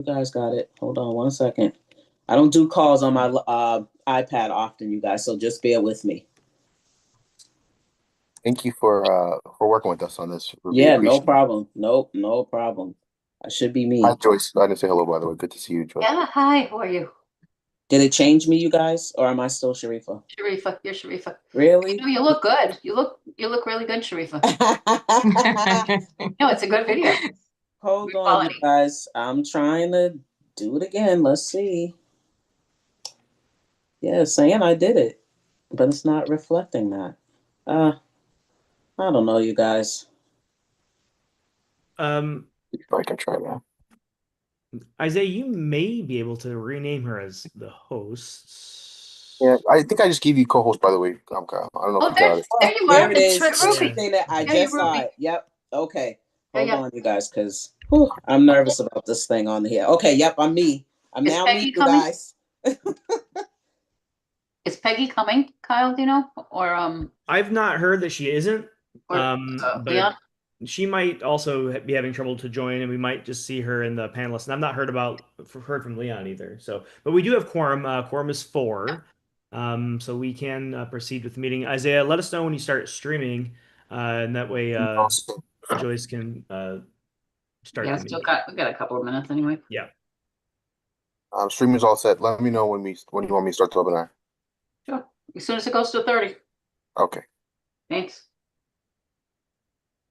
You guys got it. Hold on one second. I don't do calls on my iPad often, you guys, so just bear with me. Thank you for working with us on this. We Yeah, no appreciate it. problem. Nope, no problem. I should be Hi, me. Joyce. I didn't say hello, by the way. Good to see you, Joyce. Yeah, hi, how are you? Did it change me, you guys, or am I still Sharifa? Sharifa, you're Sharifa. Really? You look good. You look really good, Sharifa. No, it's a good video. Hold Good on, you quality. guys. I'm trying to do it again. Let's see. Yeah, saying I did it, but it's not reflecting that. Uh, I don't know, you guys. Um, If I can try that. Isaiah, you may be able to rename her as the Yeah, host. I think I just gave you co-host, by the way, Kyle. I don't know if Oh, you got it. there you There are. it It's is. The Ruby. same thing that I Yeah, you're just saw Ruby. it. Yep. Okay. Yeah, Hold yeah. on, you guys, because I'm nervous about this thing on here. Okay. Yep. I'm me. I'm Is now me, Peggy you coming? guys. Is Peggy coming, Kyle, do you know? Or I've not heard that she isn't, or but Leon? she might also be having trouble to join, and we might just see her in the panelists. And I've not heard from Leon either. So, but we do have quorum. Quorum is four, so we can proceed with the meeting. Isaiah, let us know when you start streaming, and that way Awesome. Joyce can start Yeah, the still meeting. got we got a couple of minutes anyway. Yeah. Streaming's all set. Let me know when you want me to start the webinar. Sure. As soon as it goes to 30. Okay. Thanks.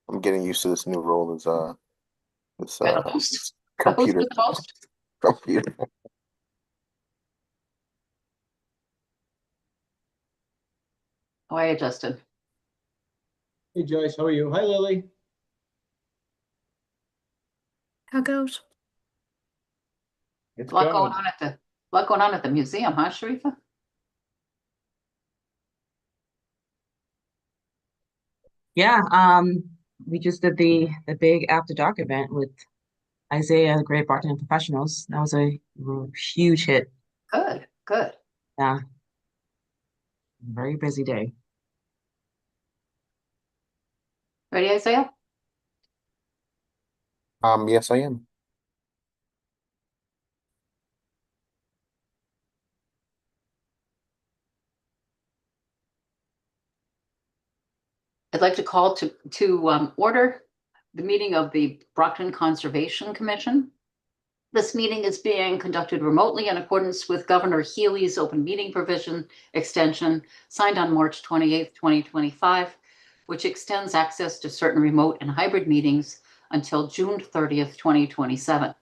I'm getting used to this new role as this You're the host. this The host computer is the host. computer. How are you, Justin? Hey Joyce, how are you? Hi Lily. How goes? It's A lot going going. on at the museum, huh, Sharifa? Yeah, we just did the big after dark event with Isaiah, the Great Brockton Professionals. That was a huge hit. Good, good. Yeah, very busy day. Ready, Isaiah? Yes, I am. I'd like to call to order the meeting of the Brockton Conservation Commission. This meeting is being conducted remotely in accordance with Governor Healy's open meeting provision extension signed on March 28th, 2025, which extends access to certain remote and hybrid meetings until June 30th, 2027.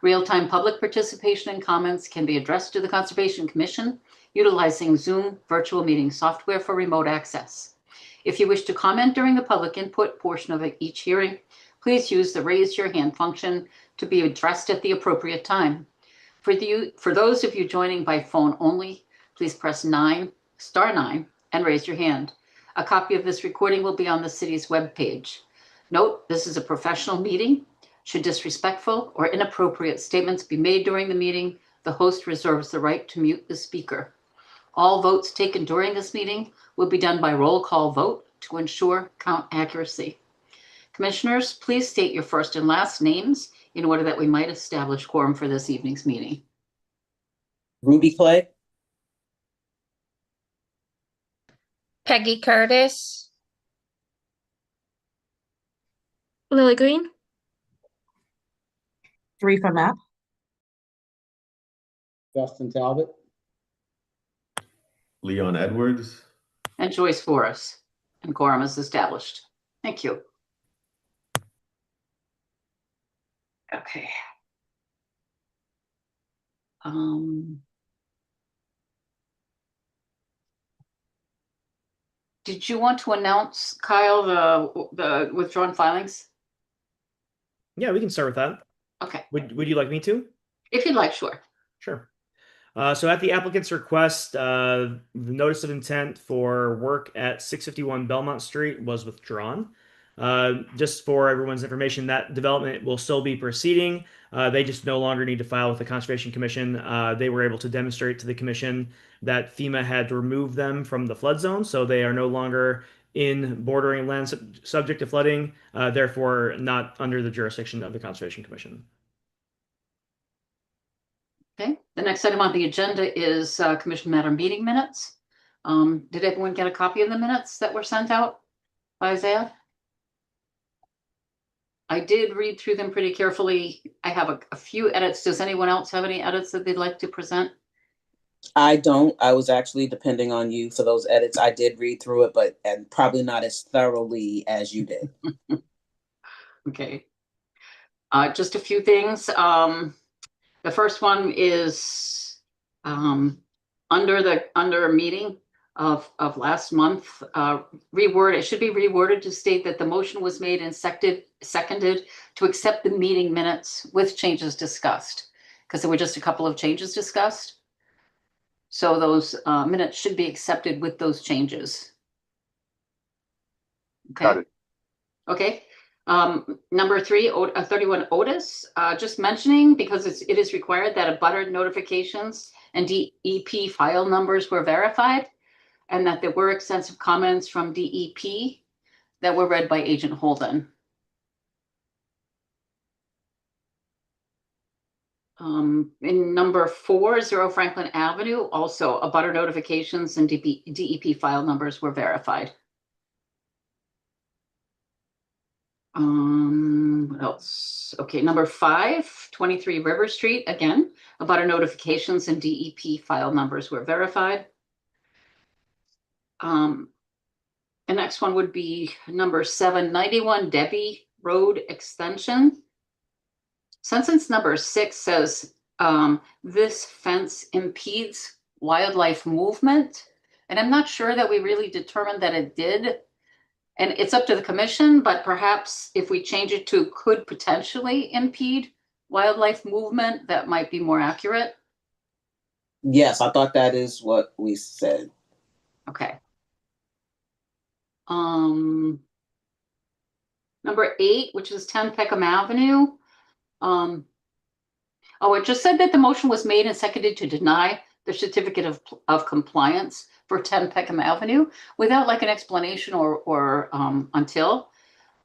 Real-time public participation and comments can be addressed to the Conservation Commission utilizing Zoom virtual meeting software for remote access. If you wish to comment during the public input portion of each hearing, please use the raise your hand function to be addressed at the appropriate time. For those of you joining by phone only, please press *9 and raise your hand. A copy of this recording will be on the city's webpage. Note, this is a professional meeting. Should disrespectful or inappropriate statements be made during the meeting, the host reserves the right to mute the speaker. All votes taken during this meeting will be done by roll call vote to ensure count accuracy. Commissioners, please state your first and last names in order that we might establish quorum for this evening's meeting. Ruby Clay. Peggy Curtis. Lily Green. Tarifa Map. Justin Talbot. Leon Edwards. And Joyce Forrest. And quorum is established. Thank you. Okay. Did you want to announce, Kyle, the withdrawn filings? Yeah, we can start with that. Okay. Would you like me to? If you'd like, sure. Sure. So at the applicant's request, the notice of intent for work at 651 Belmont Street was withdrawn. Just for everyone's information, that development will still be proceeding. They just no longer need to file with the Conservation Commission. They were able to demonstrate to the commission that FEMA had removed them from the flood zone, so they are no longer in bordering land subject to flooding, therefore not under the jurisdiction of the Conservation Commission. Okay, the next item on the agenda is commission matter meeting minutes. Did everyone get a copy of the minutes that were sent out by Isaiah? I did read through them pretty carefully. I have a few edits. Does anyone else have any edits that they'd like to present? I don't. I was actually depending on you for those edits. I did read through it, but and probably not as thoroughly as you did. Okay. Just a few things. The first one is under a meeting of last month, it should be reworded to state that the motion was made and seconded to accept the meeting minutes with changes discussed, because there were just a couple of changes discussed. So those minutes should be accepted with those changes. Okay. Got it. Okay. Number 3, 31 Otis, just mentioning because it is required that a butter notifications and DEP file numbers were verified, and that there were extensive comments from DEP that were read by Agent Holden. In number 4, 0 Franklin Avenue, also a butter notifications and DEP file numbers were verified. What else? Okay, number 5, 23 River Street, again, a butter notifications and DEP file numbers were verified. The next one would be number 7, 91 Debbie Road Extension. Sentence number 6 says, this fence impedes wildlife movement. And I'm not sure that we really determined that it did. And it's up to the commission, but perhaps if we change it to could potentially impede wildlife movement, that might be more accurate. Yes, I thought that is what we said. Okay. Number 8, which is 10 Peckham Avenue. It just said that the motion was made and seconded to deny the certificate of compliance for 10 Peckham Avenue without like an explanation or until.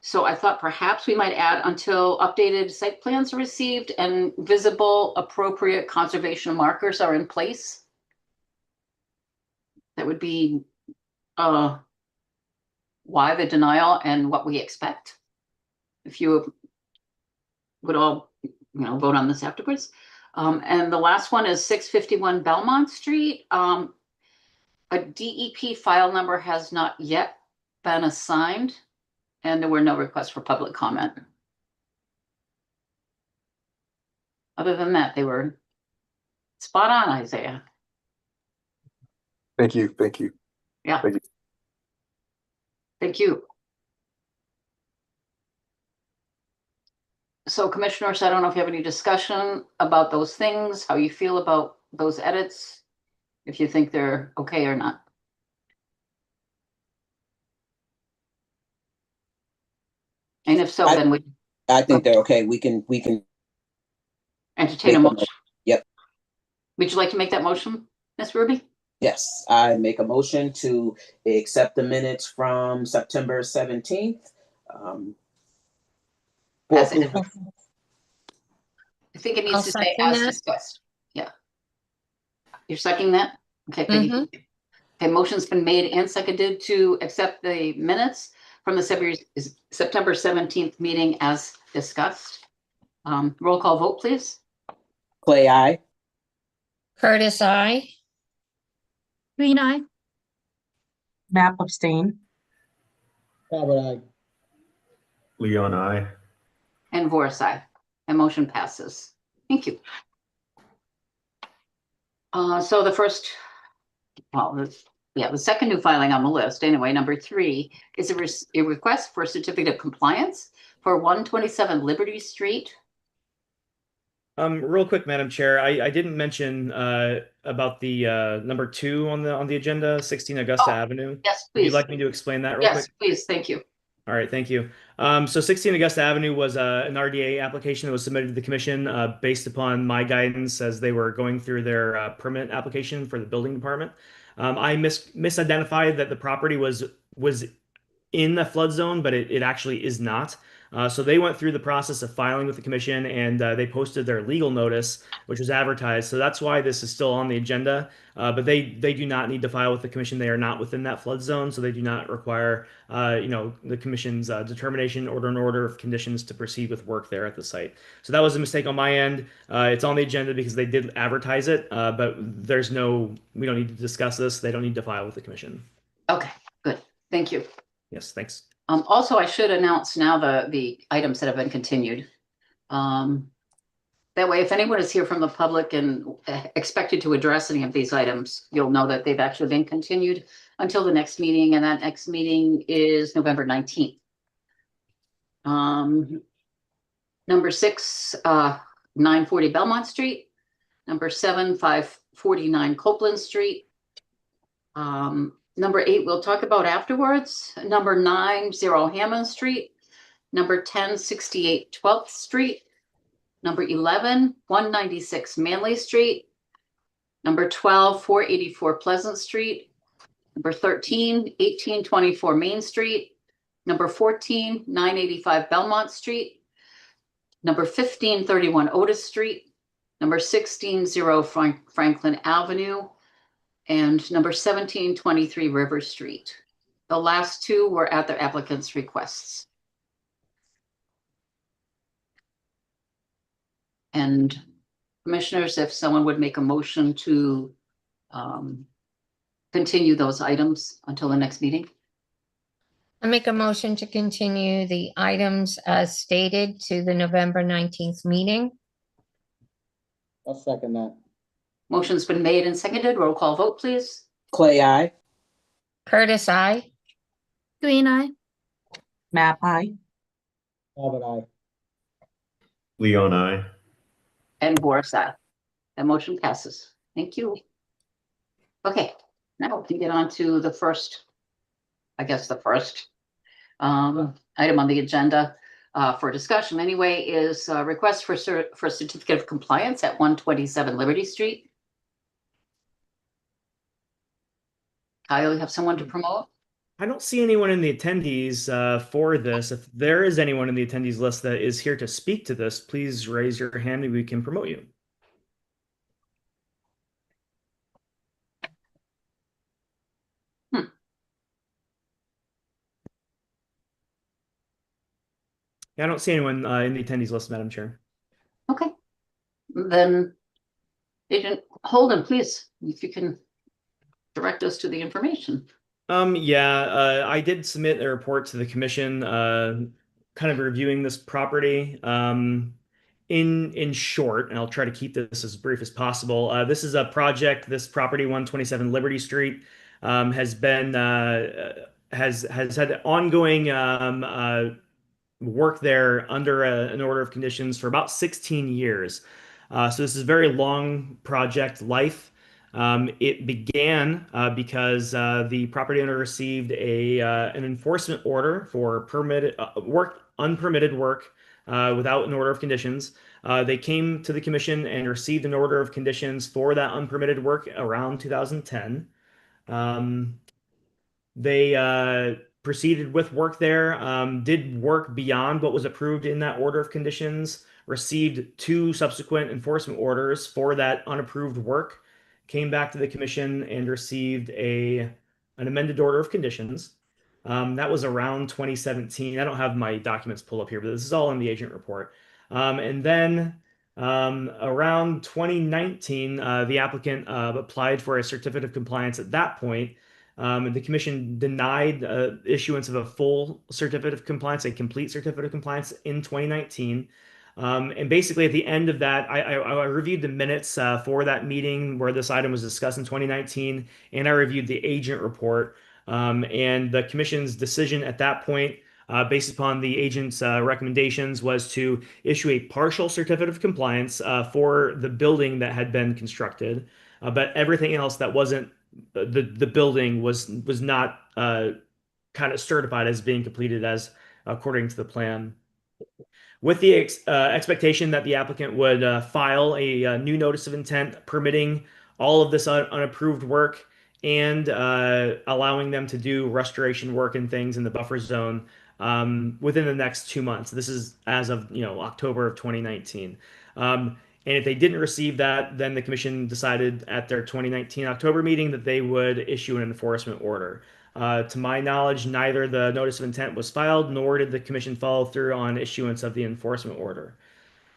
So I thought perhaps we might add until updated site plans are received and visible appropriate conservation markers are in place. That would be why the denial and what we expect. If you would all, vote on this afterwards. And the last one is 651 Belmont Street. A DEP file number has not yet been assigned, and there were no requests for public comment. Other than that, they were spot on, Isaiah. Thank you. Thank you. Yeah. Thank you. Thank you. So commissioners, I don't know if you have any discussion about those things, how you feel about those edits, if you think they're okay or not. And if so, then we I think they're okay. We can entertain a motion. Yep. Would you like to make that motion, Ms. Ruby? Yes, I make a motion to accept the minutes from September 17th. I think it needs I'll to say second as that. discussed. Yeah. You're seconding that? Okay, Peggy. Okay, motion's been made and seconded to accept the minutes from the September 17th meeting as discussed. Roll call vote, please. Clay, aye. Curtis, I. Green eye. Map abstain. Talbot, aye. Leon, I. And Voris, aye. And motion passes. Thank you. So the first, the second new filing on the list, anyway, number 3, is a request for a certificate of compliance for 127 Liberty Street. Real quick, Madam Chair, I didn't mention about the number 2 on the agenda, 16 Augusta Avenue. Yes, Would you please. like me to explain that real quick? Yes, please. Thank you. All right, thank you. So 16 Augusta Avenue was an RDA application that was submitted to the commission based upon my guidance as they were going through their permit application for the building department. I misidentified that the property was in the flood zone, but it actually is not. So they went through the process of filing with the commission, and they posted their legal notice, which was advertised. So that's why this is still on the agenda. But they do not need to file with the commission. They are not within that flood zone, so they do not require the commission's determination order of conditions to proceed with work there at the site. So that was a mistake on my end. It's on the agenda because they did advertise it, but we don't need to discuss this. They don't need to file with the commission. Okay, good. Thank you. Yes, thanks. Also, I should announce now the items that have been continued. That way, if anyone is here from the public and expected to address any of these items, you'll know that they've actually been continued until the next meeting, and that next meeting is November 19th. Number 6, 940 Belmont Street. Number 7, 549 Copeland Street. Number 8, we'll talk about afterwards. Number 9, 0 Hammond Street. Number 10, 68 12th Street. Number 11, 196 Manley Street. Number 12, 484 Pleasant Street. Number 13, 1824 Main Street. Number 14, 985 Belmont Street. Number 15, 31 Otis Street. Number 16, 0 Franklin Avenue. And number 1723 River Street. The last 2 were at the applicant's requests. And commissioners, if someone would make a motion to continue those items until the next meeting. I make a motion to continue the items as stated to the November 19th meeting. I'll second that. Motion's been made and seconded. Roll call vote, please. Clay, I. Curtis, I. Green eye. Map I. Talbot, aye. Leon, I. And Boris, aye. That motion passes. Thank you. Okay, now we can get on to the first, item on the agenda for discussion anyway is a request for certificate of compliance at 127 Liberty Street. Kyle, you have someone to promote? I don't see anyone in the attendees for this. If there is anyone in the attendees list that is here to speak to this, please raise your hand and we can promote you. Yeah, I don't see anyone in the attendees list, Madam Chair. Okay, then Agent Holden, please, if you can direct us to the information. I did submit a report to the commission, kind of reviewing this property. In short, and I'll try to keep this as brief as possible. This is a project. This property, 127 Liberty Street, has been has had ongoing work there under an order of conditions for about 16 years. So this is a very long project life. It began because the property owner received an enforcement order for unpermitted work without an order of conditions. They came to the commission and received an order of conditions for that unpermitted work around 2010. They proceeded with work there, did work beyond what was approved in that order of conditions, received 2 subsequent enforcement orders for that unapproved work, came back to the commission and received an amended order of conditions. That was around 2017. I don't have my documents pulled up here, but this is all in the agent report. And then around 2019, the applicant applied for a certificate of compliance at that point. The commission denied issuance of a full certificate of compliance, a complete certificate of compliance in 2019. And basically at the end of that, I reviewed the minutes for that meeting where this item was discussed in 2019, and I reviewed the agent report. And the commission's decision at that point, based upon the agent's recommendations, was to issue a partial certificate of compliance for the building that had been constructed, but everything else that wasn't the building was not kind of certified as being completed as according to the plan, with the expectation that the applicant would file a new notice of intent permitting all of this unapproved work and allowing them to do restoration work and things in the buffer zone within the next 2 months. This is as of October of 2019. And if they didn't receive that, then the commission decided at their 2019 October meeting that they would issue an enforcement order. To my knowledge, neither the notice of intent was filed, nor did the commission follow through on issuance of the enforcement order.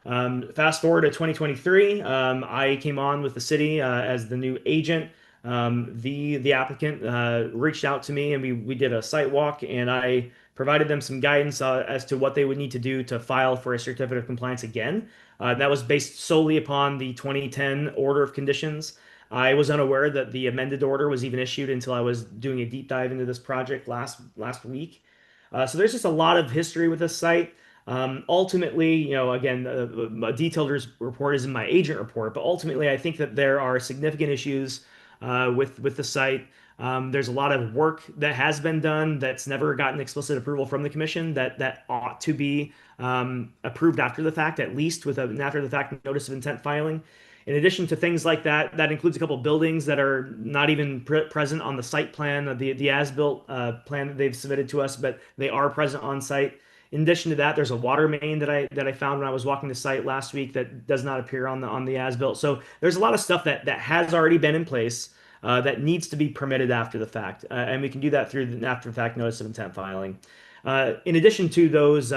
Fast forward to 2023, I came on with the city as the new agent. The applicant reached out to me, and we did a site walk, and I provided them some guidance as to what they would need to do to file for a certificate of compliance again. That was based solely upon the 2010 order of conditions. I was unaware that the amended order was even issued until I was doing a deep dive into this project last week. So there's just a lot of history with this site. Ultimately, again, a detailed report is in my agent report, but ultimately, I think that there are significant issues with the site. There's a lot of work that has been done that's never gotten explicit approval from the commission that ought to be approved after the fact, at least with an after the fact notice of intent filing. In addition to things like that, that includes a couple buildings that are not even present on the site plan, the as-built plan that they've submitted to us, but they are present on site. In addition to that, there's a water main that I found when I was walking the site last week that does not appear on the as-built. So there's a lot of stuff that has already been in place that needs to be permitted after the fact, and we can do that through the after the fact notice of intent filing. In addition to those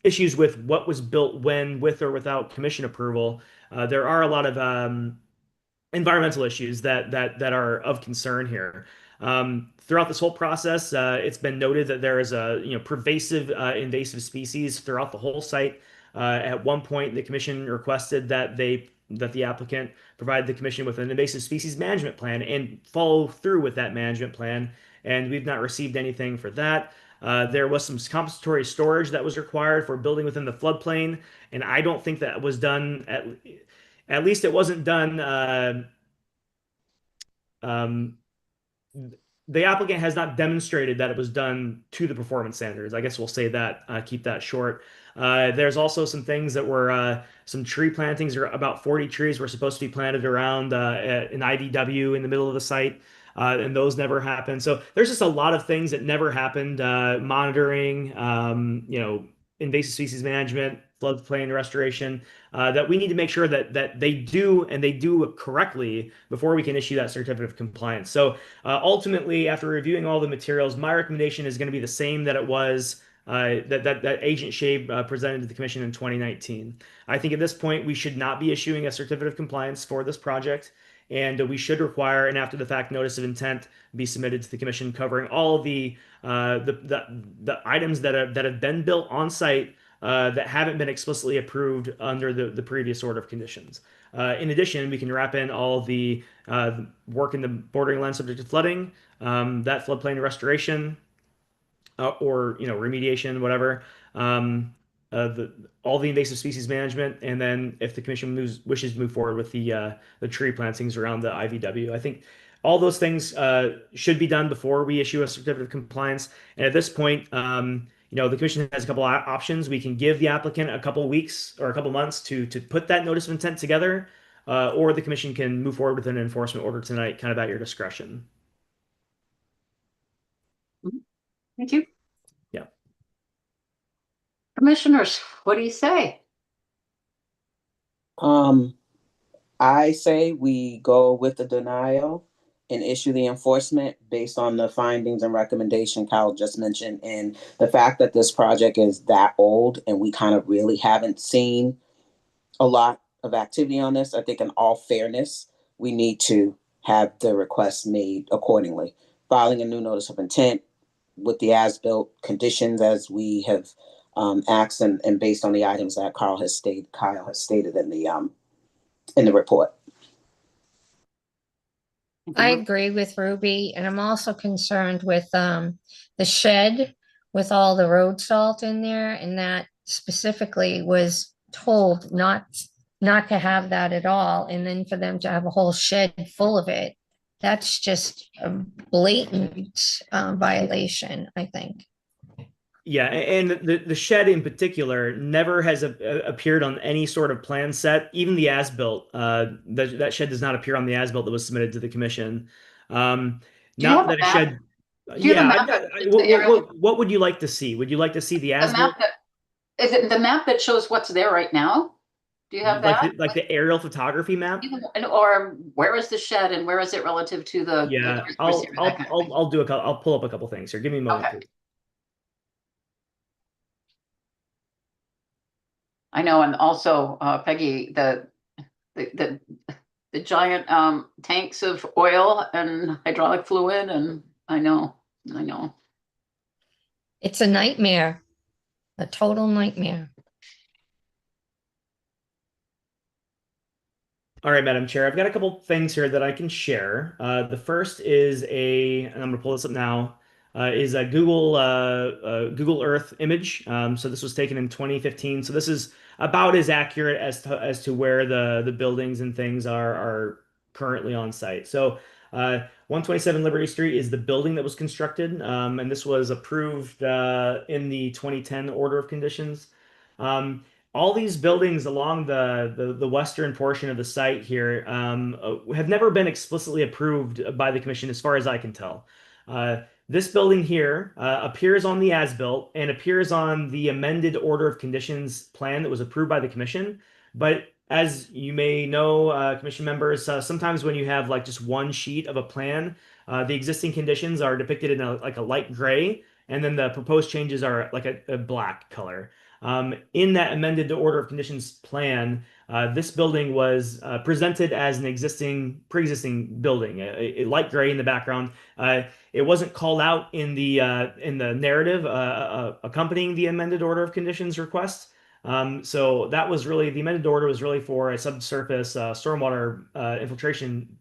issues with what was built when, with or without commission approval, there are a lot of environmental issues that are of concern here. Throughout this whole process, it's been noted that there is a pervasive invasive species throughout the whole site. At one point, the commission requested that the applicant provide the commission with an invasive species management plan and follow through with that management plan, and we've not received anything for that. There was some compensatory storage that was required for building within the floodplain, and I don't think that was done at least it wasn't done. Um, the applicant has not demonstrated that it was done to the performance standards. I guess we'll say that, keep that short. There's also some things that were some tree plantings, or about 40 trees were supposed to be planted around an IDW in the middle of the site, and those never happened. So there's just a lot of things that never happened. Monitoring, invasive species management, floodplain restoration, that we need to make sure that they do, and they do correctly before we can issue that certificate of compliance. So ultimately, after reviewing all the materials, my recommendation is going to be the same that it was that Agent Shabe presented to the commission in 2019. I think at this point we should not be issuing a certificate of compliance for this project, and we should require an after-the-fact notice of intent be submitted to the commission covering all of the items that have been built on site that haven't been explicitly approved under the previous order of conditions. In addition, we can wrap in all the work in the bordering land subject to flooding, that floodplain restoration, or remediation, whatever. All the invasive species management, and then if the commission wishes to move forward with the tree plantings around the IVW, I think all those things should be done before we issue a certificate of compliance. And at this point, the commission has a couple options. We can give the applicant a couple weeks or a couple months to put that notice of intent together, or the commission can move forward with an enforcement order tonight, kind of at your discretion. Thank you. Yeah. Commissioners, what do you say? I say we go with the denial and issue the enforcement based on the findings and recommendation Kyle just mentioned, and the fact that this project is that old and we kind of really haven't seen a lot of activity on this. I think in all fairness, we need to have the request made accordingly. Filing a new notice of intent with the as-built conditions as we have asked, and based on the items that Kyle has stated in the report. I agree with Ruby, and I'm also concerned with the shed with all the road salt in there, and that specifically was told not to have that at all, and then for them to have a whole shed full of it, that's just a blatant violation, I think. Yeah, and the shed in particular never has appeared on any sort of plan set, even the as-built. That shed does not appear on the as-built that was submitted to the commission. Do you Not have a that a map? shed. Do you have a Yeah, map that the aerial, what would you like to see? Would you like to see the the as-built, map that, is it the map that shows what's there right now? Do you have that? like the aerial photography map? Or where is the shed and where is it relative to the Yeah, transfer area, that kind of thing? I'll do a couple, I'll pull up a couple things here. Give me a moment, Okay. please. I know, and also Peggy, the the giant tanks of oil and hydraulic fluid, and I know. It's a nightmare, a total nightmare. All right, Madam Chair, I've got a couple things here that I can share. The first is and I'm going to pull this up now, is a Google Earth image. So this was taken in 2015. So this is about as accurate as to where the buildings and things are currently on site. So 127 Liberty Street is the building that was constructed, and this was approved in the 2010 Order of Conditions. Um, all these buildings along the western portion of the site here have never been explicitly approved by the commission, as far as I can tell. This building here appears on the as-built and appears on the amended order of conditions plan that was approved by the commission. But as you may know, commission members, sometimes when you have like just one sheet of a plan, the existing conditions are depicted in like a light gray, and then the proposed changes are like a black color. In that amended order of conditions plan, this building was presented as an pre-existing building, a light gray in the background. It wasn't called out in the narrative accompanying the amended order of conditions request. So that was really the amended order was really for a subsurface stormwater infiltration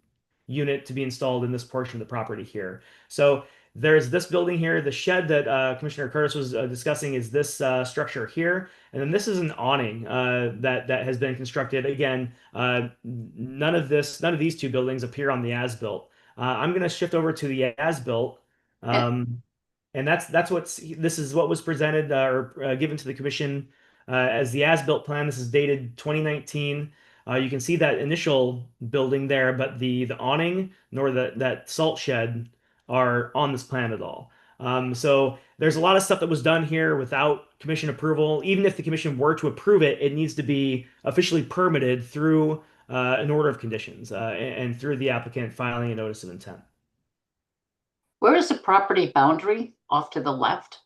unit to be installed in this portion of the property here. So there's this building here. The shed that Commissioner Curtis was discussing is this structure here, and then this is an awning that has been constructed. Again, none of these two buildings appear on the as-built. I'm going to shift over to the as-built, And and this is what was presented or given to the commission as the as-built plan. This is dated 2019. You can see that initial building there, but the awning nor that salt shed are on this plan at all. So there's a lot of stuff that was done here without commission approval. Even if the commission were to approve it, it needs to be officially permitted through an order of conditions and through the applicant filing a notice of intent. where is the property boundary off to the left?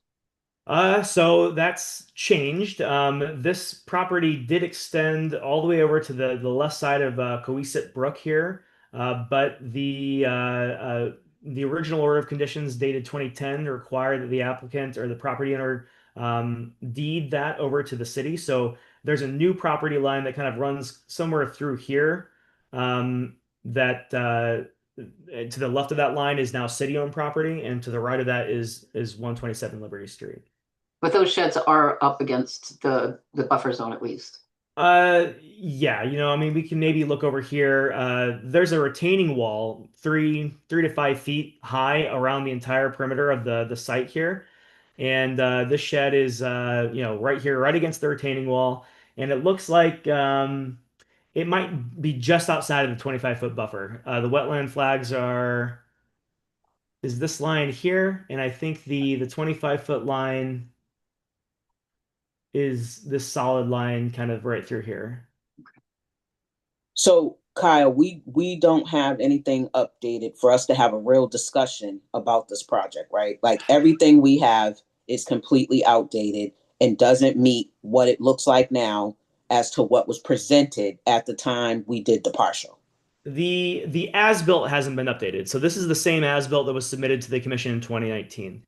So that's changed. This property did extend all the way over to the left side of Coesit Brook here, but the original order of conditions dated 2010 required that the applicant or the property owner deed that over to the city. So there's a new property line that kind of runs somewhere through here. That to the left of that line is now city-owned property, and to the right of that is 127 Liberty Street. But those sheds are up against the buffer zone at least. Yeah, I mean, we can maybe look over here. There's a retaining wall, three to 5 feet high around the entire perimeter of the site here. And this shed is right here, right against the retaining wall. And it looks like it might be just outside of the 25-foot buffer. The wetland flags is this line here, and I think the 25-foot line is this solid line kind of right through here. So, Kyle, we don't have anything updated for us to have a real discussion about this project, right? Like everything we have is completely outdated and doesn't meet what it looks like now as to what was presented at the time we did the partial. The as-built hasn't been updated. So this is the same as-built that was submitted to the commission in 2019.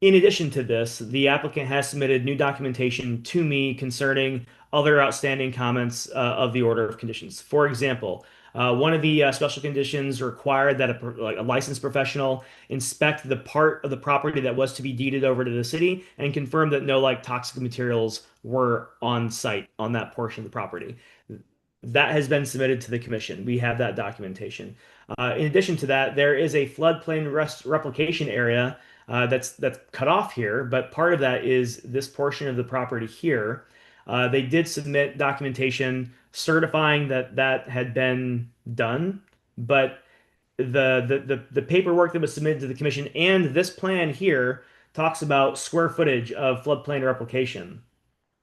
In addition to this, the applicant has submitted new documentation to me concerning other outstanding comments of the order of conditions. For example, one of the special conditions required that a licensed professional inspect the part of the property that was to be deeded over to the city and confirm that no toxic materials were on site on that portion of the property. That has been submitted to the commission. We have that documentation. In addition to that, there is a floodplain replication area that's cut off here, but part of that is this portion of the property here. They did submit documentation certifying that that had been done, but the paperwork that was submitted to the commission and this plan here talks about square footage of floodplain replication.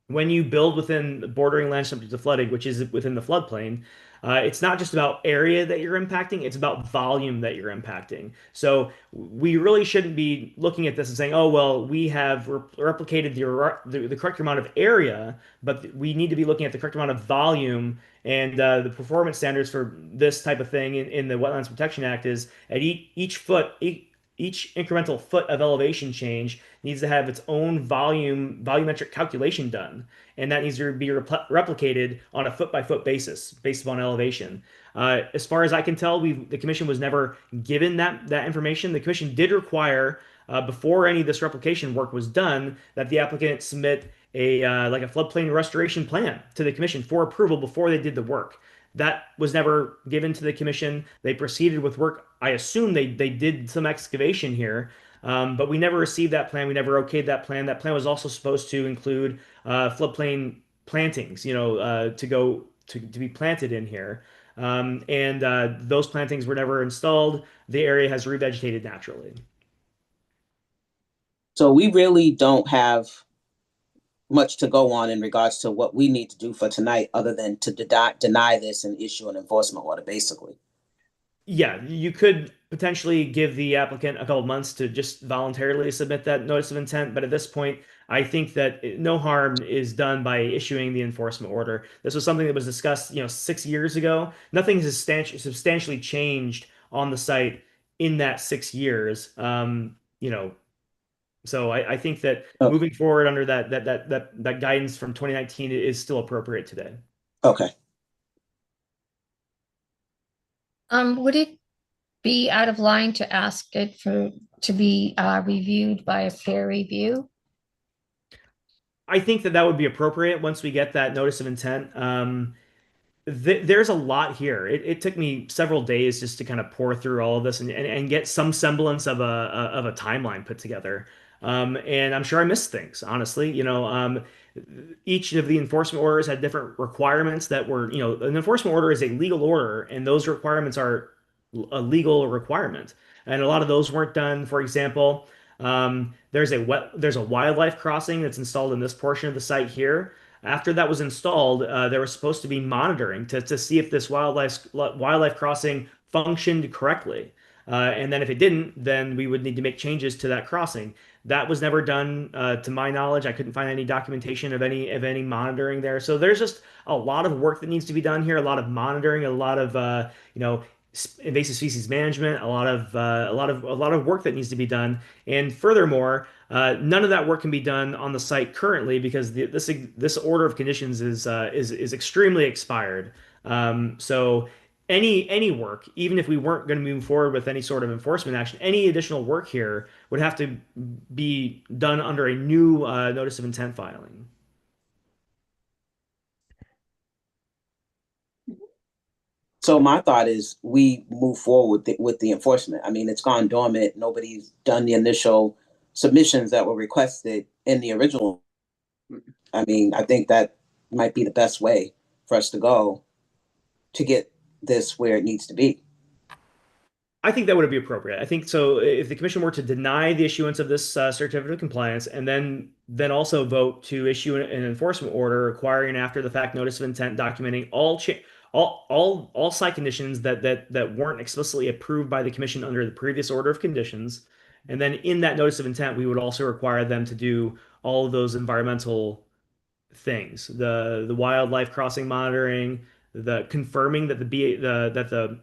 When you build within bordering land subject to flooding, which is within the floodplain, it's not just about area that you're impacting, it's about volume that you're impacting. So we really shouldn't be looking at this and saying, oh, well, we have replicated the correct amount of area, but we need to be looking at the correct amount of volume. And the performance standards for this type of thing in the Wetlands Protection Act is at each incremental foot of elevation change needs to have its own volumetric calculation done, and that needs to be replicated on a foot by foot basis based upon elevation. As far as I can tell, the commission was never given that information. The commission did require before any of this replication work was done that the applicant submit a like a floodplain restoration plan to the commission for approval before they did the work. That was never given to the commission. They proceeded with work. I assume they did some excavation here, but we never received that plan. We never okayed that plan. That plan was also supposed to include floodplain plantings, to be planted in here. And those plantings were never installed. The area has revegetated naturally. So we really don't have much to go on in regards to what we need to do for tonight, other than to deny this and issue an enforcement order, basically. Yeah, you could potentially give the applicant a couple of months to just voluntarily submit that notice of intent, but at this point, I think that no harm is done by issuing the enforcement order. This was something that was discussed, 6 years ago. Nothing has substantially changed on the site in that 6 years. So I think that Oh, moving forward under that guidance from 2019 is still appropriate today. okay. Would it be out of line to ask it to be reviewed by a peer review? I think that would be appropriate once we get that notice of intent. There's a lot here. It took me several days just to kind of pour through all of this and get some semblance of a timeline put together. And I'm sure I missed things, honestly. Each of the enforcement orders had different requirements that were, an enforcement order is a legal order, and those requirements are a legal requirement. And a lot of those weren't done. For example, there's a wildlife crossing that's installed in this portion of the site here. After that was installed, there was supposed to be monitoring to see if this wildlife crossing functioned correctly. And then if it didn't, then we would need to make changes to that crossing. That was never done, to my knowledge. I couldn't find any documentation of any monitoring there. So there's just a lot of work that needs to be done here, a lot of monitoring, a lot of invasive species management, a lot of work that needs to be done. And furthermore, none of that work can be done on the site currently because this order of conditions is extremely expired. So any work, even if we weren't going to move forward with any sort of enforcement action, any additional work here would have to be done under a new notice of intent filing. So my thought is we move forward with the enforcement. I mean, it's gone dormant. Nobody's done the initial submissions that were requested in the original. I mean, I think that might be the best way for us to go to get this where it needs to be. I think that would be appropriate. I think so. If the commission were to deny the issuance of this certificate of compliance, and then also vote to issue an enforcement order requiring an after the fact notice of intent documenting all site conditions that weren't explicitly approved by the commission under the previous order of conditions, and then in that notice of intent, we would also require them to do all of those environmental things, the wildlife crossing monitoring, the confirming that the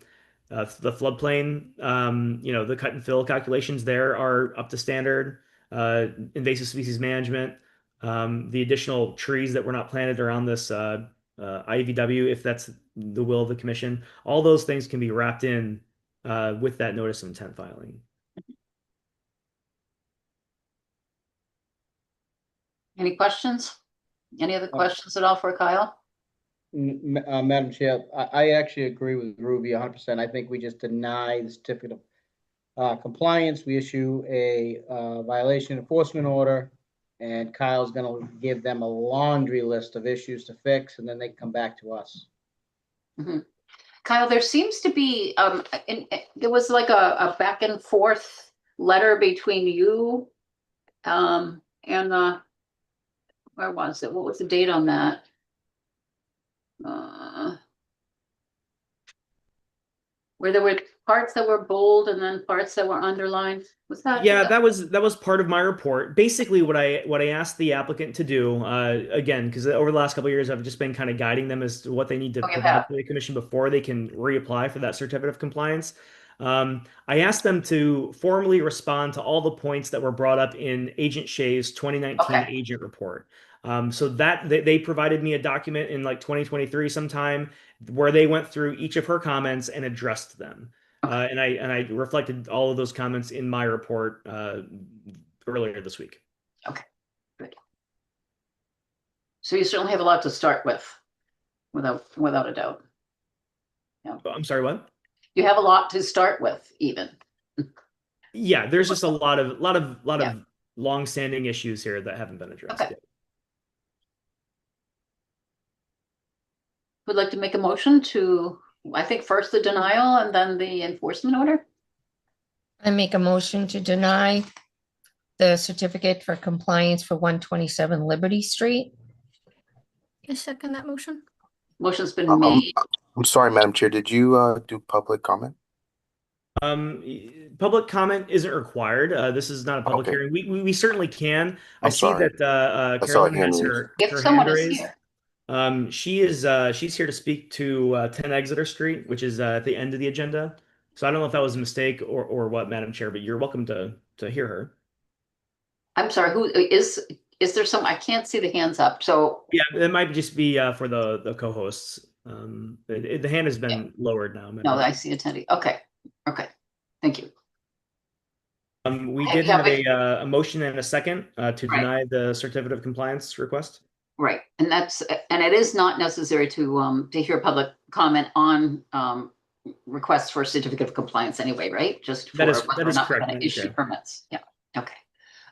floodplain, the cut and fill calculations there are up to standard, invasive species management, the additional trees that were not planted around this IVW, if that's the will of the commission. All those things can be wrapped in with that notice of intent filing. Any questions? Any other questions at all for Kyle? Madam Chair, I actually agree with Ruby 100%. I think we just deny the certificate of compliance. We issue a violation enforcement order, and Kyle's going to give them a laundry list of issues to fix, and then they come back to us. Mhm. Kyle, there seems to be, there was like a back and forth letter between you, and, where was it? What was the date on that? Where there were parts that were bold and then parts that were underlined. Was that? Yeah, that was part of my report. Basically, what I asked the applicant to do, again, because over the last couple of years, I've just been kind of guiding them as to what they need to Oh, you provide have. to the commission before they can reapply for that certificate of compliance. I asked them to formally respond to all the points that were brought up in Agent Shea's 2019 Okay. agent report. So that they provided me a document in like 2023 sometime where they went through each of her comments and addressed them. And I reflected all of those comments in my report earlier this week. Okay, good. So you certainly have a lot to start with, without a doubt. Yeah. I'm sorry, what? You have a lot to start with, even. Yeah, there's just a lot of Yeah. long-standing issues here that haven't been addressed Okay. yet. Would like to make a motion to, I think first the denial and then the enforcement order? I make a motion to deny the certificate for compliance for 127 Liberty Street. I second that motion. Motion's been made. I'm sorry, Madam Chair, did you do public comment? Public comment isn't required. This is not a public Okay. hearing. We certainly can. I I'm see sorry. that I saw a Carolyn hand has raised. her If hand someone is raised. here. She's here to speak to 10 Exeter Street, which is at the end of the agenda. So I don't know if that was a mistake or what, Madam Chair, but you're welcome to hear her. I'm sorry, who is there some, I can't see the hands up, so. Yeah, it might just be for the co-hosts. The hand has been lowered now, Madam No, Chair. I see attendee. Okay, thank you. We Yeah, did yeah, have a motion and a second to Right. deny the certificate of compliance request. Right, and it is not necessary to hear public comment on requests for a certificate of compliance anyway, right? Just for That is whether or not we're correct, gonna Madam issue Chair. permits. Yeah, okay.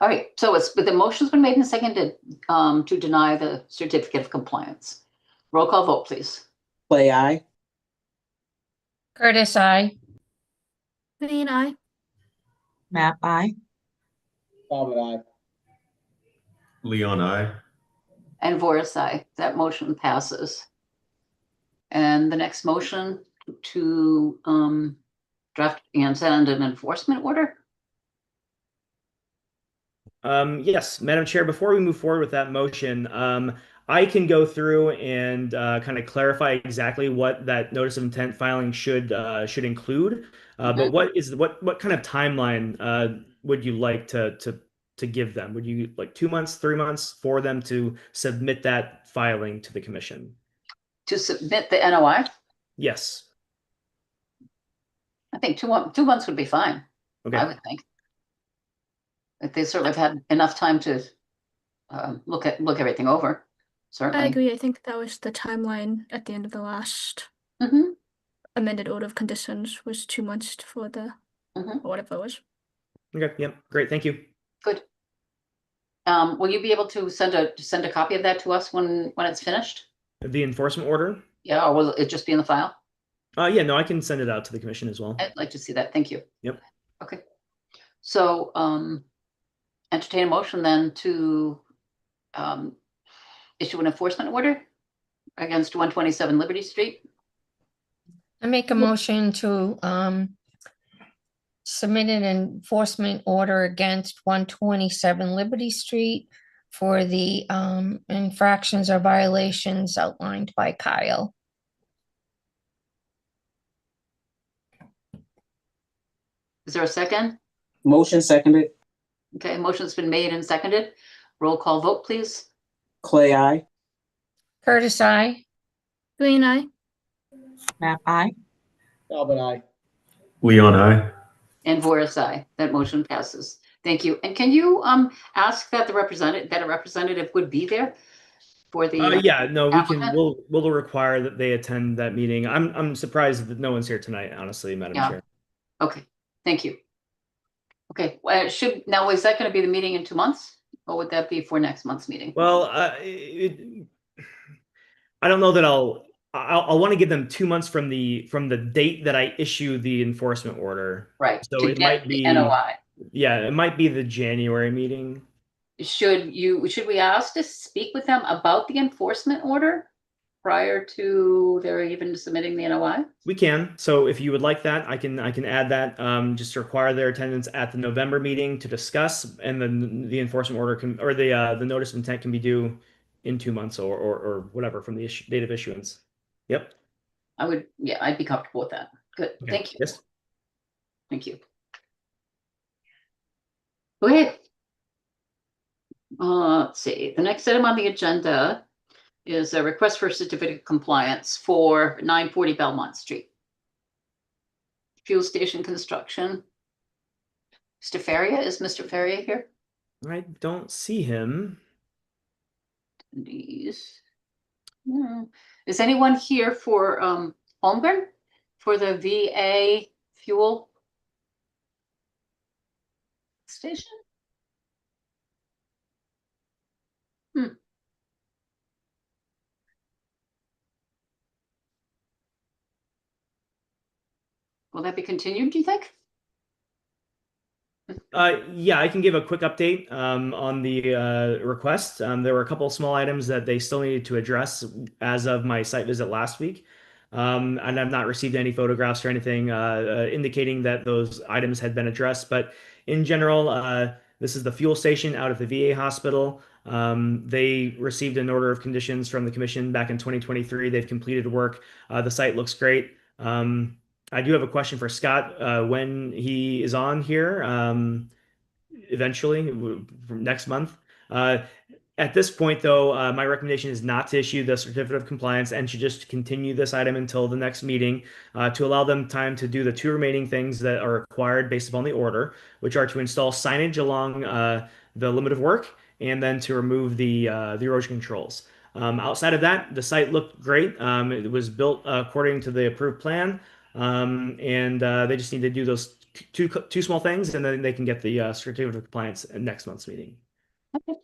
All right, so but the motion's been made and seconded to deny the certificate of compliance. Roll call vote, please. Clay, aye. Curtis, I. Green eye. Map I. Talbot, aye. Leon, I. And Voris, aye. That motion passes. And the next motion to draft and send an enforcement order? Yes, Madam Chair, before we move forward with that motion, I can go through and kind of clarify exactly what that notice of intent filing should include. But what kind of timeline would you like to give them? Would you like 2 months, 3 months for them to submit that filing to the commission? To submit the NOI? Yes. I think 2 months would be fine. Okay. I would think. If they certainly have had enough time to look everything over, certainly. I agree. I think that was the timeline at the end of the last Mm-hmm. amended order of conditions was 2 months for the Mm-hmm. or whatever it was. Okay. Yep. Great. Thank you. Good. Will you be able to send a copy of that to us when it's finished? The enforcement order? Yeah, or will it just be in the file? Yeah, no, I can send it out to the commission as well. I'd like to see that. Thank you. Yep. Okay. So entertain a motion then to issue an enforcement order against 127 Liberty Street. I make a motion to submit an enforcement order against 127 Liberty Street for the infractions or violations outlined by Kyle. Is there a second? Motion seconded. Okay, motion's been made and seconded. Roll call vote, please. Clay, aye. Curtis, I. Green eye. Map I. Talbot, aye. Leon, I. And Voris, aye. That motion passes. Thank you. And can you ask that a representative would be there for the Yeah, no, applicant? we'll require that they attend that meeting. I'm surprised that no one's here tonight, honestly, Madam Yeah. Chair. Okay, thank you. Okay, well, now is that going to be the meeting in 2 months, or would that be for next month's meeting? Well, I don't know that I'll want to give them 2 months from the date that I issue the enforcement order. Right, So to it get might the be, NOI. yeah, it might be the January meeting. Should we ask to speak with them about the enforcement order prior to their even submitting the NOI? We can. So if you would like that, I can add that. Just to require their attendance at the November meeting to discuss, and then the enforcement order can, or the notice of intent can be due in 2 months or whatever from the date of issuance. Yep. Yeah, I'd be comfortable with that. Good, Okay. thank you. Yes. Thank you. Okay. Let's see, the next item on the agenda is a request for certificate of compliance for 940 Belmont Street. Fuel station construction. Mr. Faria, is Mr. Faria here? I don't see him. These. Is anyone here for Holmgren for the VA fuel station? Will that be continued, do you think? Yeah, I can give a quick update on the request. There were a couple of small items that they still needed to address as of my site visit last week. And I've not received any photographs or anything indicating that those items had been addressed. But in general, this is the fuel station out at the VA hospital. They received an order of conditions from the commission back in 2023. They've completed work. The site looks great. I do have a question for Scott when he is on here eventually from next month. Uh, at this point, though, my recommendation is not to issue the certificate of compliance and to just continue this item until the next meeting to allow them time to do the two remaining things that are required based upon the order, which are to install signage along the limit of work and then to remove the erosion controls. Outside of that, the site looked great. It was built according to the approved plan, and they just need to do those two small things, and then they can get the certificate of compliance at next month's meeting. Okay.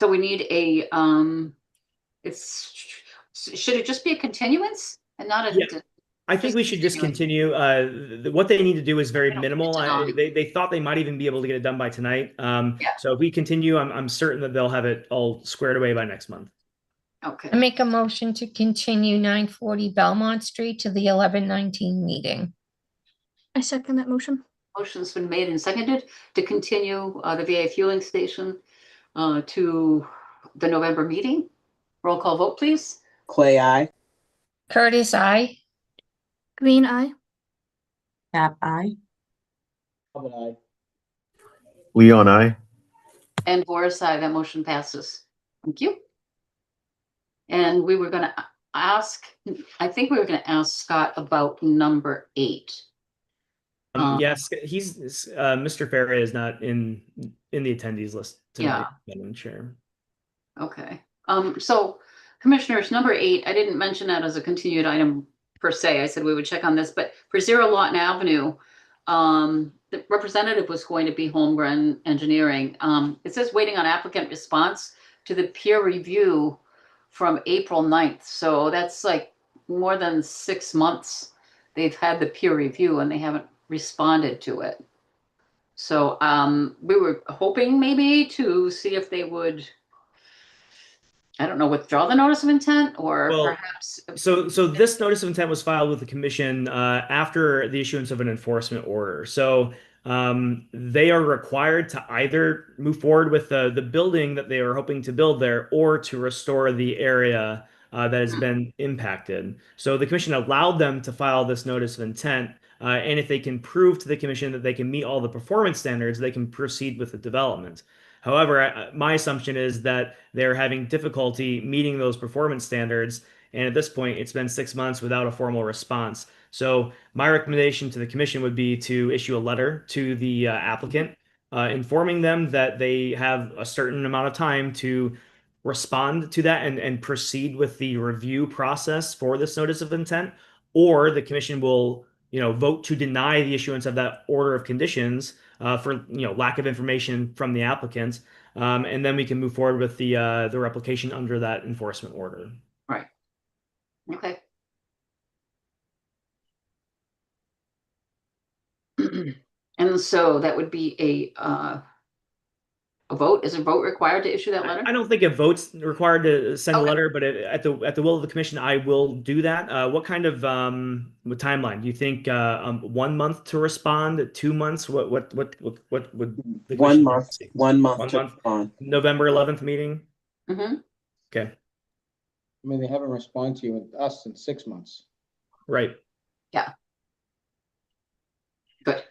So we need a should it just be a continuance and not a? Yeah. I think we should just continue. What they need to do is very minimal. They thought they might even be able to get it done by tonight. Yeah. So if we continue, I'm certain that they'll have it all squared away by next month. Okay. I make a motion to continue 940 Belmont Street to the 11/19 meeting. I second that motion. Motion's been made and seconded to continue the VA fueling station to the November meeting. Roll call vote, please. Clay, I. Curtis, I. Green eye. Tap I. Hubbard, aye. Leon, I. And Boris, aye. That motion passes. Thank you. And we were going to ask, I think we were going to ask Scott about number 8. Yes, he's Mr. Ferre is not in the attendees list tonight, Madam Chair. Okay. So commissioners, number 8, I didn't mention that as a continued item per se. I said we would check on this, but for 0 Lawton Avenue, the representative was going to be Holmgren Engineering. It says waiting on applicant response to the peer review from April 9th. So that's like more than 6 months they've had the peer review and they haven't responded to it. So we were hoping maybe to see if they would, I don't know, withdraw the notice of intent or perhaps. So this notice of intent was filed with the commission after the issuance of an enforcement order. So they are required to either move forward with the building that they are hoping to build there or to restore the area that has been impacted. So the commission allowed them to file this notice of intent. And if they can prove to the commission that they can meet all the performance standards, they can proceed with the development. However, my assumption is that they're having difficulty meeting those performance standards. And at this point, it's been 6 months without a formal response. So my recommendation to the commission would be to issue a letter to the applicant, informing them that they have a certain amount of time to respond to that and proceed with the review process for this notice of intent, or the commission will vote to deny the issuance of that order of conditions for lack of information from the applicant, and then we can move forward with the replication under that enforcement order. Right. Okay. And so that would be a vote. Is a vote required to issue that letter? I don't think a vote's required to send a Okay. letter, but at the will of the commission, I will do that. What kind of timeline do you think? 1 month to respond? 2 months? What would the 1 commission month, see? 1 month 1 to month. respond. November 11th meeting. Mm-hmm. Okay. I mean, they haven't responded to you with us in 6 months. Right. Yeah. Good.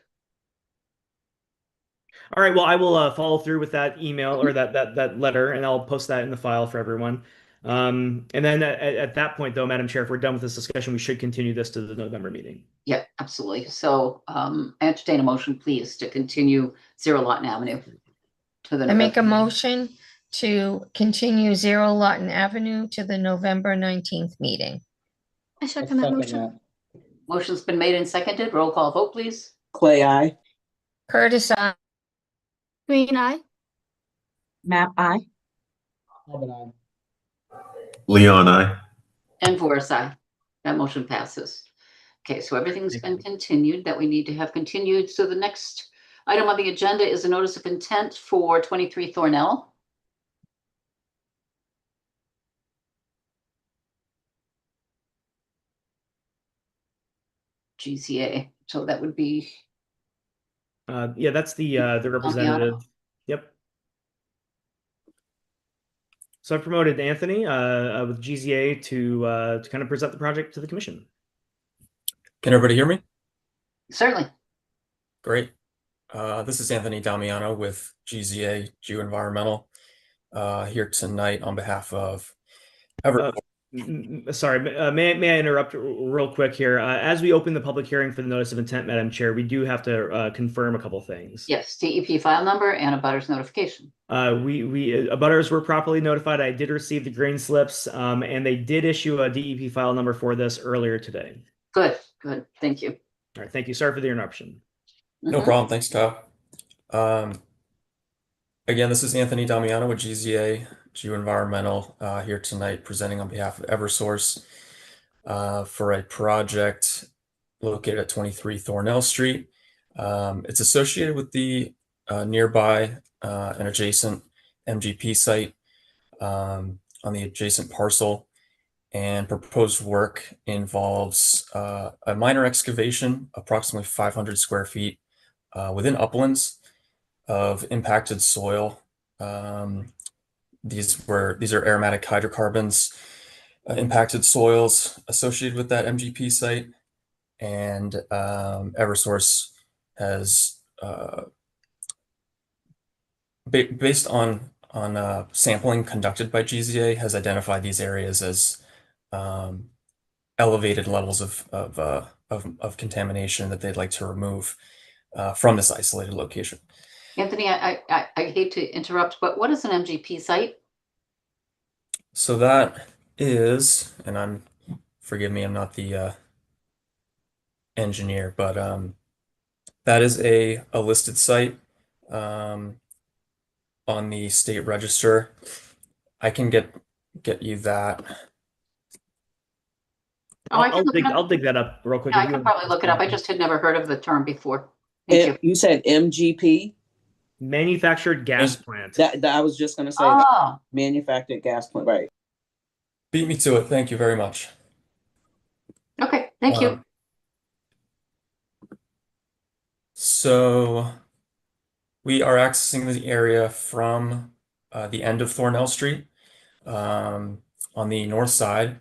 All right. Well, I will follow through with that email or that letter, and I'll post that in the file for everyone. And then at that point, though, Madam Chair, if we're done with this discussion, we should continue this to the November meeting. Yeah, absolutely. So entertain a motion, please, to continue Zero Lawton Avenue to the I make a November. motion to continue 0 Lawton Avenue to the November 19th meeting. I I'll second that second motion. that. Motion's been made and seconded. Roll call vote, please. Clay, aye. Curtis, aye. Green eye. Map I. Albin, aye. Leon, I. And Voris, aye. That motion passes. Okay, so everything's been continued that we need to have continued. So the next item on the agenda is a notice of intent for 23 Thornell. GCA. So that would be Yeah, that's the representative. Yep. So I promoted Anthony with GZA to kind of present the project to the commission. Can everybody hear me? certainly. Great. This is Anthony Damiano with GZA Geoenvironmental here tonight on behalf of Sorry, may I interrupt real quick here? As we open the public hearing for the notice of intent, Madam Chair, we do have to confirm a couple things. Yes, DEP file number and a butters notification. Abutters were properly notified. I did receive the green slips, and they did issue a DEP file number for this earlier today. Good, good. Thank you. All right, thank you. Sorry for the interruption. No problem. Thanks, Kyle. Again, this is Anthony Damiano with GZA Geoenvironmental here tonight presenting on behalf of Eversource for a project located at 23 Thornell Street. It's associated with the nearby and adjacent MGP site on the adjacent parcel, and proposed work involves a minor excavation, approximately 500 square feet within uplands of impacted soil. These are aromatic hydrocarbons, impacted soils associated with that MGP site, and Eversource has based on sampling conducted by GZA has identified these areas as elevated levels of contamination that they'd like to remove from this isolated location. Anthony, I hate to interrupt, but what is an MGP site? So that is, and forgive me, I'm not the engineer, but that is a listed site on the state register. I can get you that. Oh, I can look it up. I'll dig that up real quick. Yeah, I could probably look it up. I just had never heard of the term before. Thank you. You said MGP? Manufactured gas plant. That I was just gonna say Oh, manufactured gas plant, right? Beat me to it. Thank you very much. okay. Thank you. So we are accessing the area from the end of Thornell Street on the north side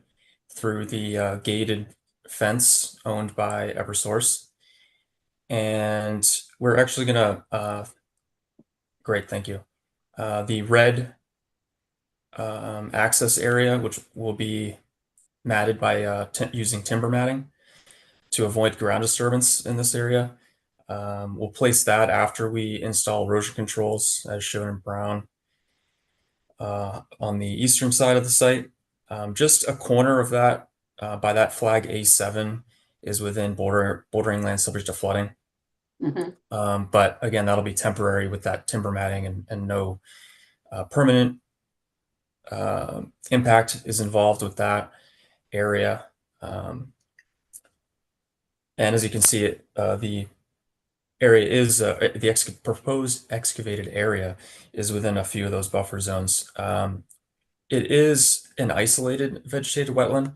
through the gated fence owned by Eversource. And we're actually gonna, great, thank you. The red access area, which will be matted by using timber matting to avoid ground disturbance in this area. We'll place that after we install erosion controls as shown in brown on the eastern side of the site. Just a corner of that by that flag A7 is within bordering land subject to flooding. Mhm. But again, that'll be temporary with that timber matting, and no permanent impact is involved with that area. And as you can see, the area is the proposed excavated area is within a few of those buffer zones. It is an isolated vegetated wetland.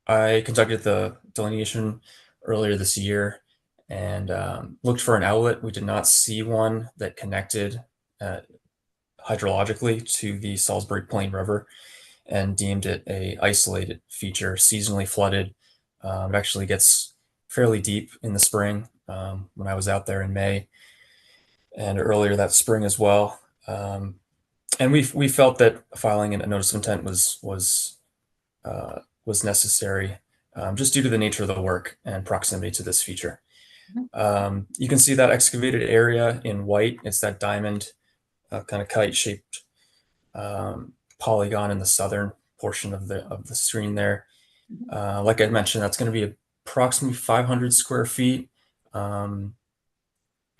I conducted the delineation earlier this year and looked for an outlet. We did not see one that connected hydrologically to the Salisbury Plain River, and deemed it a isolated feature, seasonally flooded. It actually gets fairly deep in the spring when I was out there in May and earlier that spring as well. And we felt that filing a notice of intent was necessary, just due to the nature of the work and proximity to this feature. You can see that excavated area in white. It's that diamond kind of kite-shaped polygon in the southern portion of the screen there. Like I mentioned, that's going to be approximately 500 square feet, and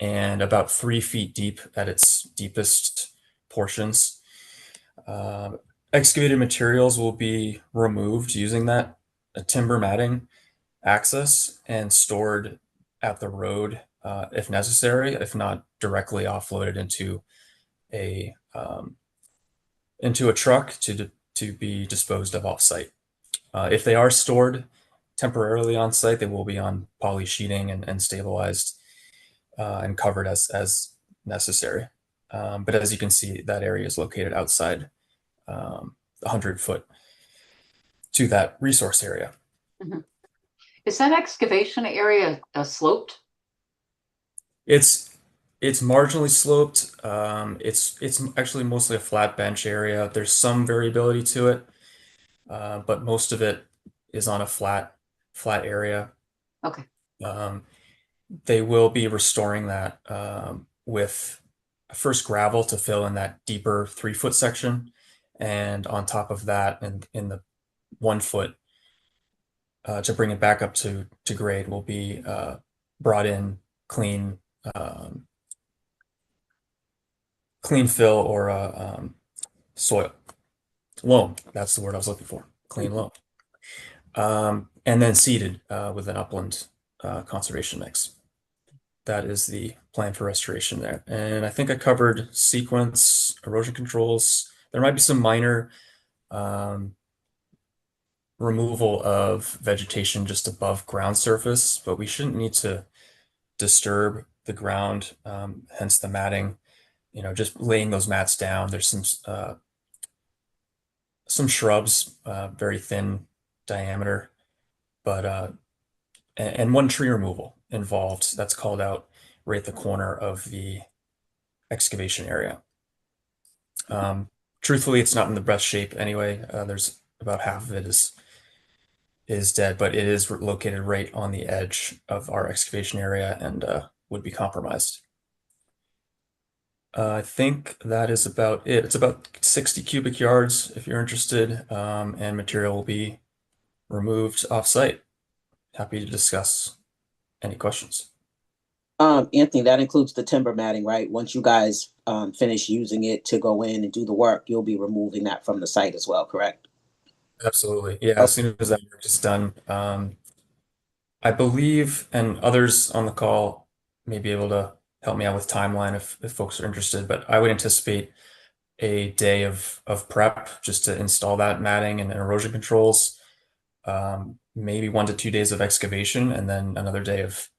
about 3 feet deep at its deepest portions. Excavated materials will be removed using that timber matting access and stored at the road if necessary, if not directly offloaded into a truck to be disposed of off-site. If they are stored temporarily on site, they will be on poly sheeting and stabilized and covered as necessary. But as you can see, that area is located outside 100-foot to that resource area. Mhm. Is that excavation area sloped? It's marginally sloped. It's actually mostly a flat bench area. There's some variability to it, but most of it is on a flat area. Okay. They will be restoring that with first gravel to fill in that deeper 3-foot section, and on top of that, and in the 1 foot to bring it back up to grade, will be brought in clean fill or soil loam. That's the word I was looking for. Clean loam. And then seeded with an upland conservation mix. That is the plan for restoration there. And I think I covered sequence, erosion controls. There might be some minor removal of vegetation just above ground surface, but we shouldn't need to disturb the ground, hence the matting. Just laying those mats down. There's some shrubs, very thin diameter, but and one tree removal involved that's called out right at the corner of the excavation area. Truthfully, it's not in the best shape anyway. There's about half of it is dead, but it is located right on the edge of our excavation area and would be compromised. I think that is about it. It's about 60 cubic yards if you're interested, and material will be removed off-site. Happy to discuss any questions. Anthony, that includes the timber matting, right? Once you guys finish using it to go in and do the work, you'll be removing that from the site as well, correct? Absolutely. Yeah, as soon as that work is done, I believe, and others on the call may be able to help me out with timeline if folks are interested, but I would anticipate a day of prep just to install that matting and erosion controls, maybe 1 to 2 days of excavation, and then another day of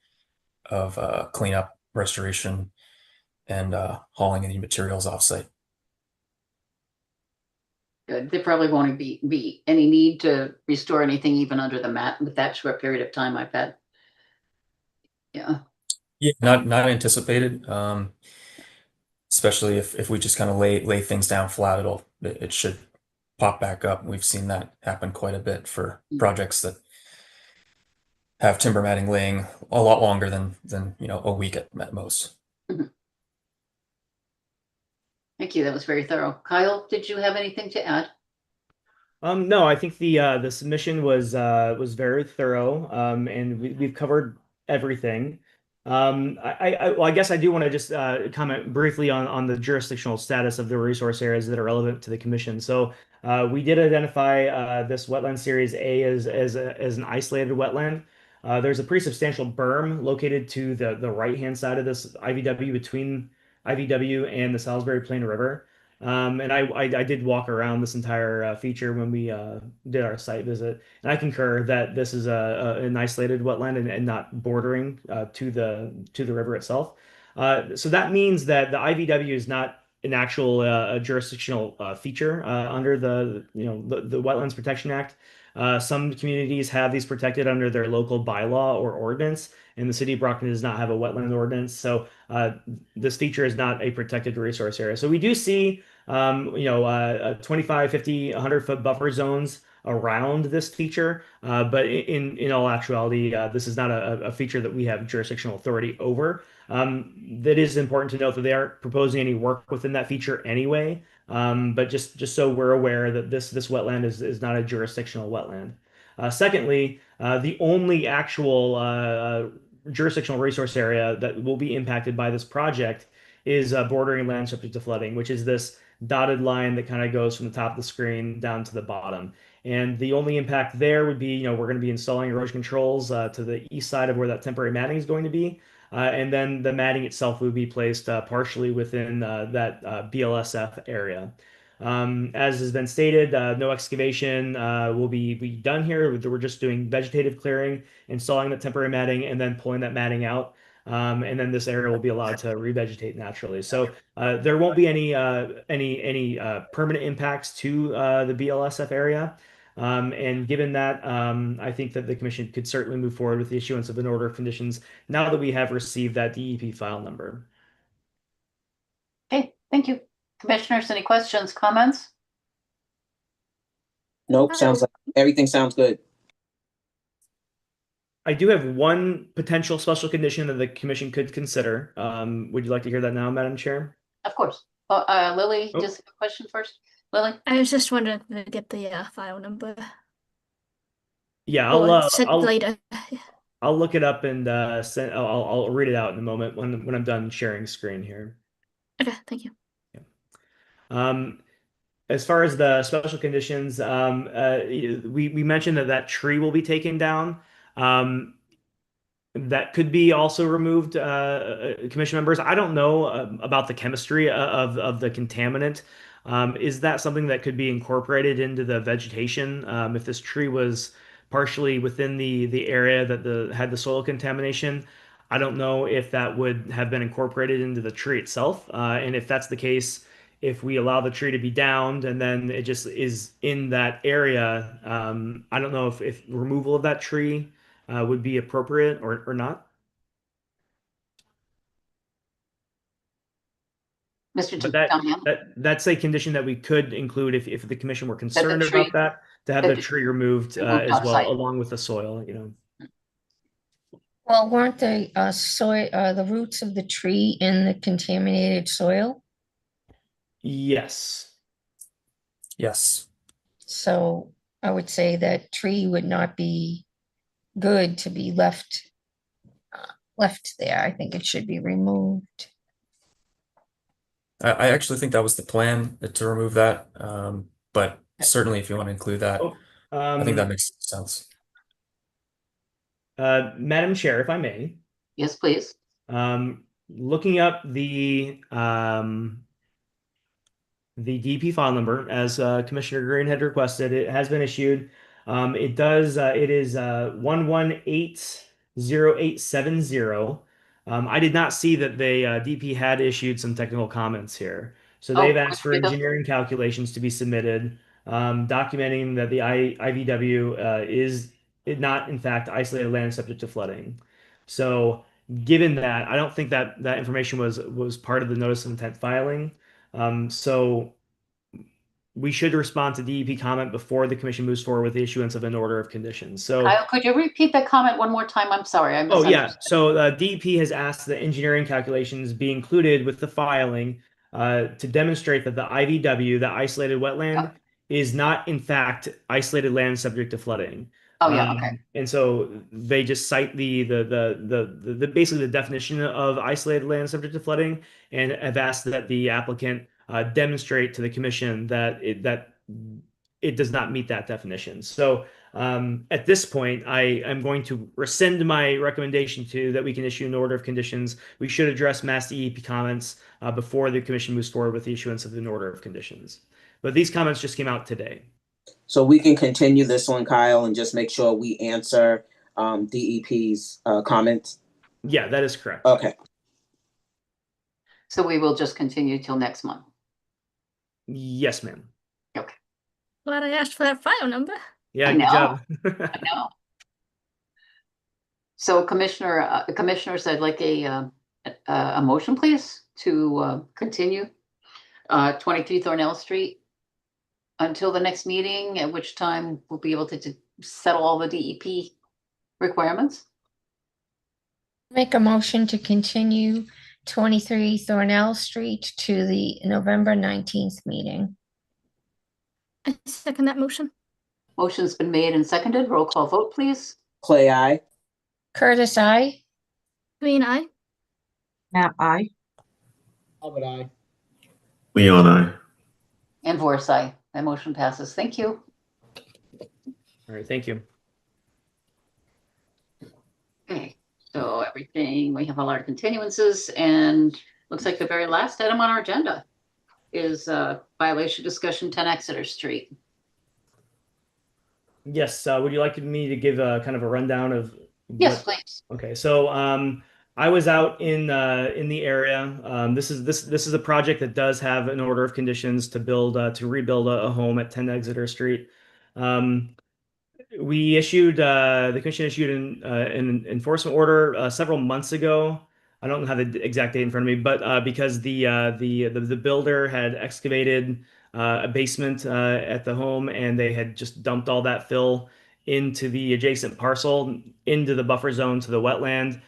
cleanup, restoration, and hauling any materials offsite. Good. There probably won't be any need to restore anything even under the mat with that short period of time, I bet. Yeah. Yeah, not anticipated. Especially if we just kind of lay things down flat, it should pop back up. We've seen that happen quite a bit for projects that have timber matting laying a lot longer than a week at most. Mhm. Thank you. That was very thorough. Kyle, did you have anything to add? No, I think the submission was very thorough, and we've covered everything. Well, I guess I do want to just comment briefly on the jurisdictional status of the resource areas that are relevant to the commission. So we did identify this wetland series A as an isolated wetland. There's a pretty substantial berm located to the right-hand side of this IVW between IVW and the Salisbury Plain River. And I did walk around this entire feature when we did our site visit, and I concur that this is an isolated wetland and not bordering to the river itself. So that means that the IVW is not an actual jurisdictional feature under the Wetlands Protection Act. Some communities have these protected under their local bylaw or ordinance, and the city of Brockton does not have a wetland ordinance. So this feature is not a protected resource area. So we do see 25, 50, 100-foot buffer zones around this feature. But in all actuality, this is not a feature that we have jurisdictional authority over. That is important to note that they aren't proposing any work within that feature anyway. But just so we're aware that this wetland is not a jurisdictional wetland. Secondly, the only actual jurisdictional resource area that will be impacted by this project is bordering land subject to flooding, which is this dotted line that kind of goes from the top of the screen down to the bottom. And the only impact there would be, we're going to be installing erosion controls to the east side of where that temporary matting is going to be. And then the matting itself would be placed partially within that BLSF area. As has been stated, no excavation will be done here. We're just doing vegetative clearing, installing the temporary matting, and then pulling that matting out. And then this area will be allowed to revegetate naturally. So there won't be any permanent impacts to the BLSF area. And given that, I think that the commission could certainly move forward with the issuance of an order of conditions now that we have received that DEP file number. Okay, thank you. Commissioners, any questions, comments? Nope, sounds like everything sounds good. I do have one potential special condition that the commission could consider. Would you like to hear that now, Madam Chair? Of course. Lily, Oh. just a question first. Lily? I was just wondering to get the file number Yeah, or send later. I'll look it up and send. I'll read it out in a moment when I'm done sharing screen here. Okay, thank you. As far as the special conditions, we mentioned that tree will be taken down. That could be also removed, commission members. I don't know about the chemistry of the contaminant. Is that something that could be incorporated into the vegetation? If this tree was partially within the area that had the soil contamination, I don't know if that would have been incorporated into the tree itself. And if that's the case, if we allow the tree to be downed and then it just is in that area, I don't know if removal of that tree would be appropriate or not. Mr. But Damiano? that's a condition that we could include if the commission were the concerned tree- about that, to have that the the- tree removed as off well, site. along with the soil, Well, weren't the soil, the roots of the tree in the contaminated soil? Yes. Yes. So I would say that tree would not be good to be left there. I think it should be removed. I actually think that was the plan to remove that. But certainly if you want to include that, Oh, I think that makes sense. Madam Chair, if I may, Yes, please. looking up the DP file number as Commissioner Green had requested, it has been issued. It is 1180870. I did not see that the DP had issued some technical comments here. So they've asked for engineering calculations to be submitted, documenting that the IVW is not, in fact, isolated land subject to flooding. So given that, I don't think that information was part of the notice of intent filing. So we should respond to DEP comment before the commission moves forward with the issuance of an order of conditions. So, Kyle, could you repeat that comment one more time? I'm sorry, I oh yeah. misunderstood. So DEP has asked that engineering calculations be included with the filing to demonstrate that the IVW, the isolated wetland, is not in fact isolated land subject to flooding. Oh, yeah, okay. And so they just cite the basically the definition of isolated land subject to flooding, and have asked that the applicant demonstrate to the commission that it does not meet that definition. So at this point, I am going to rescind my recommendation to that we can issue an order of conditions. We should address Mass DEP comments before the commission moves forward with the issuance of an order of conditions. But these comments just came out today. So we can continue this one, Kyle, and just make sure we answer DEP's comments. Yeah, that is correct. Okay. So we will just continue till next month. Yes, ma'am. Okay. Glad I asked for that file number. Yeah, I good know. job. I know. So commissioners, I'd like a motion, please, to continue 23 Thornell Street until the next meeting, at which time we'll be able to settle all the DEP requirements. Make a motion to continue 23 Thornell Street to the November 19th meeting. I second that motion. Motion's been made and seconded. Roll call vote, please. Clay, aye. Curtis, I. Green eye. Knapp, aye. Albert, aye. Leon, I. And Voris, aye. That motion passes. Thank you. All right, thank you. Okay, so everything, we have a lot of continuances, and looks like the very last item on our agenda is violation discussion 10 Exeter Street. Yes, would you like me to give a kind of a rundown of Yes, please. Okay, so I was out in the area. This is a project that does have an order of conditions to rebuild a home at 10 Exeter Street. We issued the commission issued an enforcement order several months ago. I don't have the exact date in front of me, but because the builder had excavated a basement at the home, and they had just dumped all that fill into the adjacent parcel, into the buffer zone to the wetland.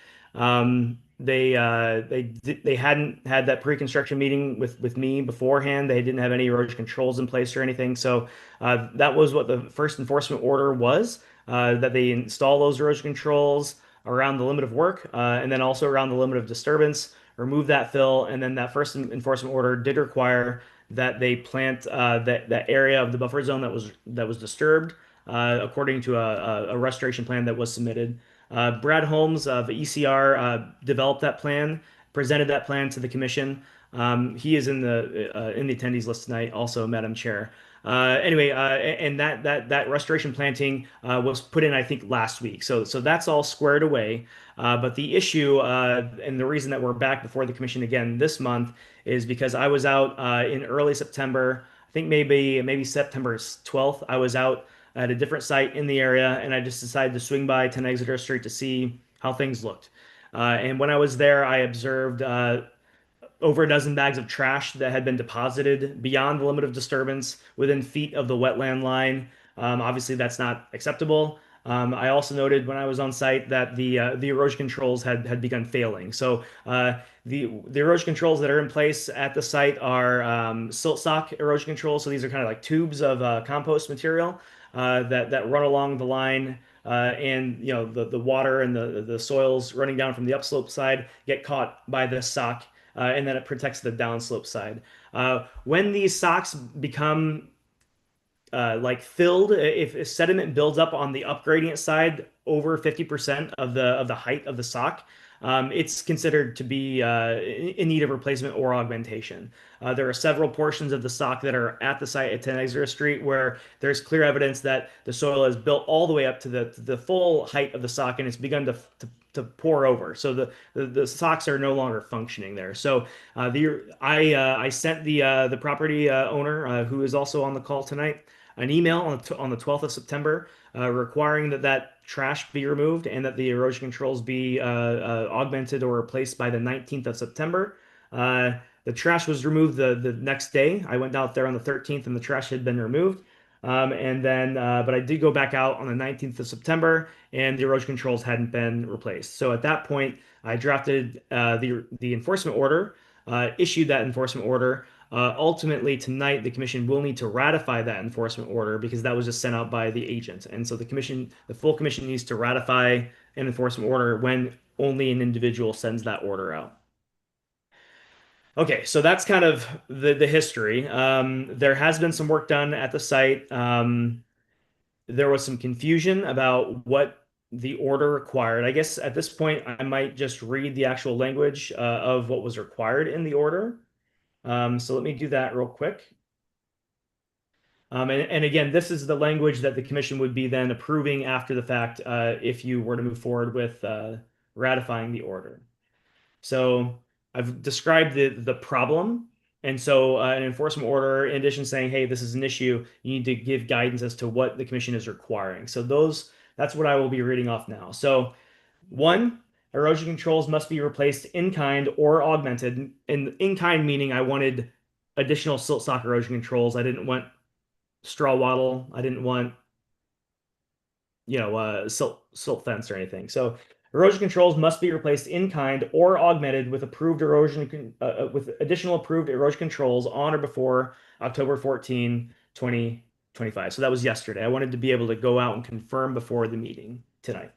They hadn't had that pre-construction meeting with me beforehand. They didn't have any erosion controls in place or anything. So that was what the first enforcement order was, that they install those erosion controls around the limit of work, and then also around the limit of disturbance, remove that fill. And then that first enforcement order did require that they plant that area of the buffer zone that was disturbed, according to a restoration plan that was submitted. Brad Holmes of ECR developed that plan, presented that plan to the commission. He is in the attendees list tonight, also, Madam Chair. Anyway, and that restoration planting was put in, I think, last week. So that's all squared away. But the issue and the reason that we're back before the commission again this month is because I was out in early September. I think maybe September 12th. I was out at a different site in the area, and I just decided to swing by 10 Exeter Street to see how things looked. And when I was there, I observed over a dozen bags of trash that had been deposited beyond the limit of disturbance within feet of the wetland line. Obviously, that's not acceptable. I also noted when I was on site that the erosion controls had begun failing. So the erosion controls that are in place at the site are silt sock erosion controls. So these are kind of like tubes of compost material that run along the line. And you know the water and the soils running down from the upslope side get caught by this sock, and then it protects the downslope side. When these socks become like filled, if sediment builds up on the upgradient side over 50% of the height of the sock, it's considered to be in need of replacement or augmentation. There are several portions of the sock that are at the site at 10 Exeter Street where there's clear evidence that the soil is built all the way up to the full height of the sock, and it's begun to pour over. So the socks are no longer functioning there. So I sent the property owner, who is also on the call tonight, an email on the 12th of September requiring that trash be removed and that the erosion controls be augmented or replaced by the 19th of September. The trash was removed the next day. I went out there on the 13th, and the trash had been removed. And then, but I did go back out on the 19th of September, and the erosion controls hadn't been replaced. So at that point, I drafted the enforcement order, issued that enforcement order, Ultimately, tonight, the commission will need to ratify that enforcement order because that was just sent out by the agent. And so the full commission needs to ratify an enforcement order when only an individual sends that order out. Okay, so that's kind of the history. There has been some work done at the site. There was some confusion about what the order required. I guess at this point, I might just read the actual language of what was required in the order. So let me do that real quick. And again, this is the language that the commission would be then approving after the fact if you were to move forward with ratifying the order. So I've described the problem. And so an enforcement order, in addition to saying, hey, this is an issue, you need to give guidance as to what the commission is requiring. So that's what I will be reading off now. So one, erosion controls must be replaced in kind or augmented. And in kind meaning I wanted additional silt sock erosion controls. I didn't want straw wattle. I didn't want silt fence or anything. So erosion controls must be replaced in kind or augmented with with additional approved erosion controls on or before October 14, 2025. So that was yesterday. I wanted to be able to go out and confirm before the meeting tonight.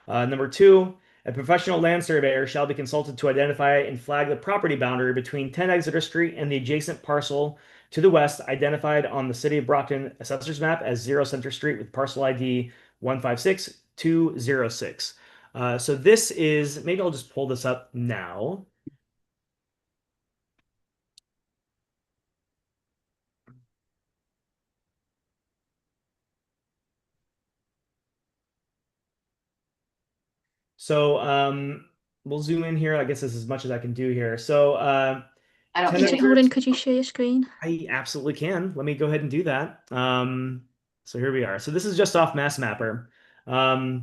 Number two, a professional land surveyor shall be consulted to identify and flag the property boundary between 10 Exeter Street and the adjacent parcel to the west, identified on the City of Brockton Assessor's Map as 0 Center Street with parcel ID 156206. So this is, maybe I'll just pull this up now. So we'll zoom in here. I guess this is as much as I can do here. So I don't Could think you, Holden, could you share your screen? I absolutely can. Let me go ahead and do that. So here we are. So this is just off Mass Mapper. Let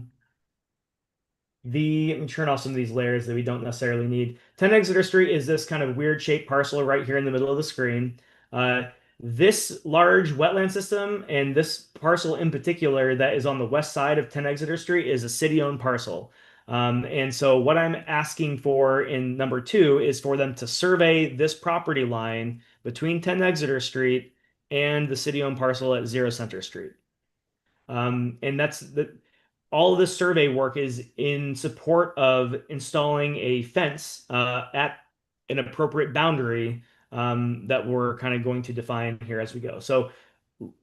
me turn off some of these layers that we don't necessarily need. 10 Exeter Street is this kind of weird shaped parcel right here in the middle of the screen. This large wetland system and this parcel in particular that is on the west side of 10 Exeter Street is a city-owned parcel. And so what I'm asking for in number two is for them to survey this property line between 10 Exeter Street and the city-owned parcel at 0 Center Street. And all of this survey work is in support of installing a fence at an appropriate boundary that we're kind of going to define here as we go. So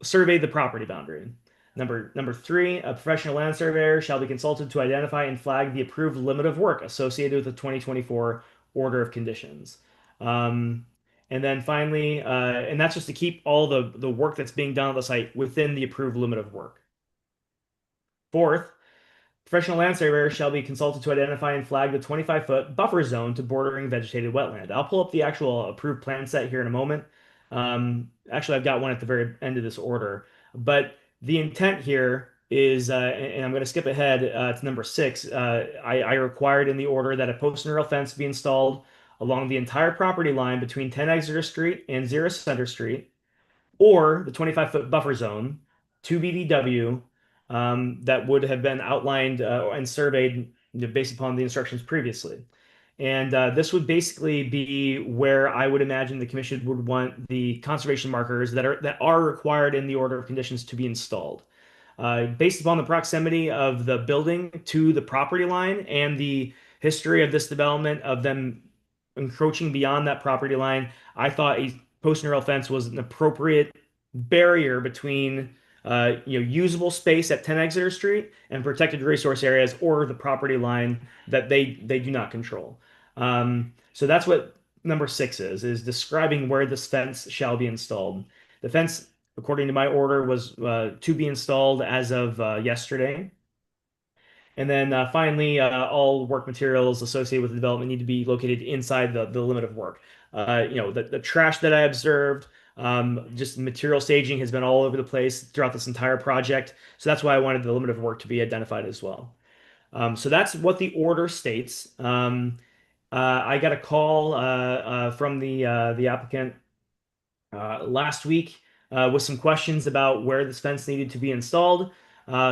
survey the property boundary. Number three, a professional land surveyor shall be consulted to identify and flag the approved limit of work associated with the 2024 order of conditions. And then finally, and that's just to keep all the work that's being done on the site within the approved limit of work. Fourth, professional land surveyor shall be consulted to identify and flag the 25-foot buffer zone to bordering vegetated wetland. I'll pull up the actual approved plan set here in a moment. Actually, I've got one at the very end of this order. But the intent here is, and I'm going to skip ahead to number six. I required in the order that a post and rail fence be installed along the entire property line between 10 Exeter Street and 0 Center Street, or the 25-foot buffer zone, 2 BDW, that would have been outlined and surveyed based upon the instructions previously. And this would basically be where I would imagine the commission would want the conservation markers that are required in the order of conditions to be installed. Based upon the proximity of the building to the property line and the history of this development of them encroaching beyond that property line, I thought a post and rail fence was an appropriate barrier between usable space at 10 Exeter Street and protected resource areas or the property line that they do not control. So that's what number six is describing where this fence shall be installed. The fence, according to my order, was to be installed as of yesterday. And then finally, all work materials associated with the development need to be located inside the limit of work. The trash that I observed, just material staging has been all over the place throughout this entire project. So that's why I wanted the limit of work to be identified as well. So that's what the order states. I got a call from the applicant last week with some questions about where this fence needed to be installed.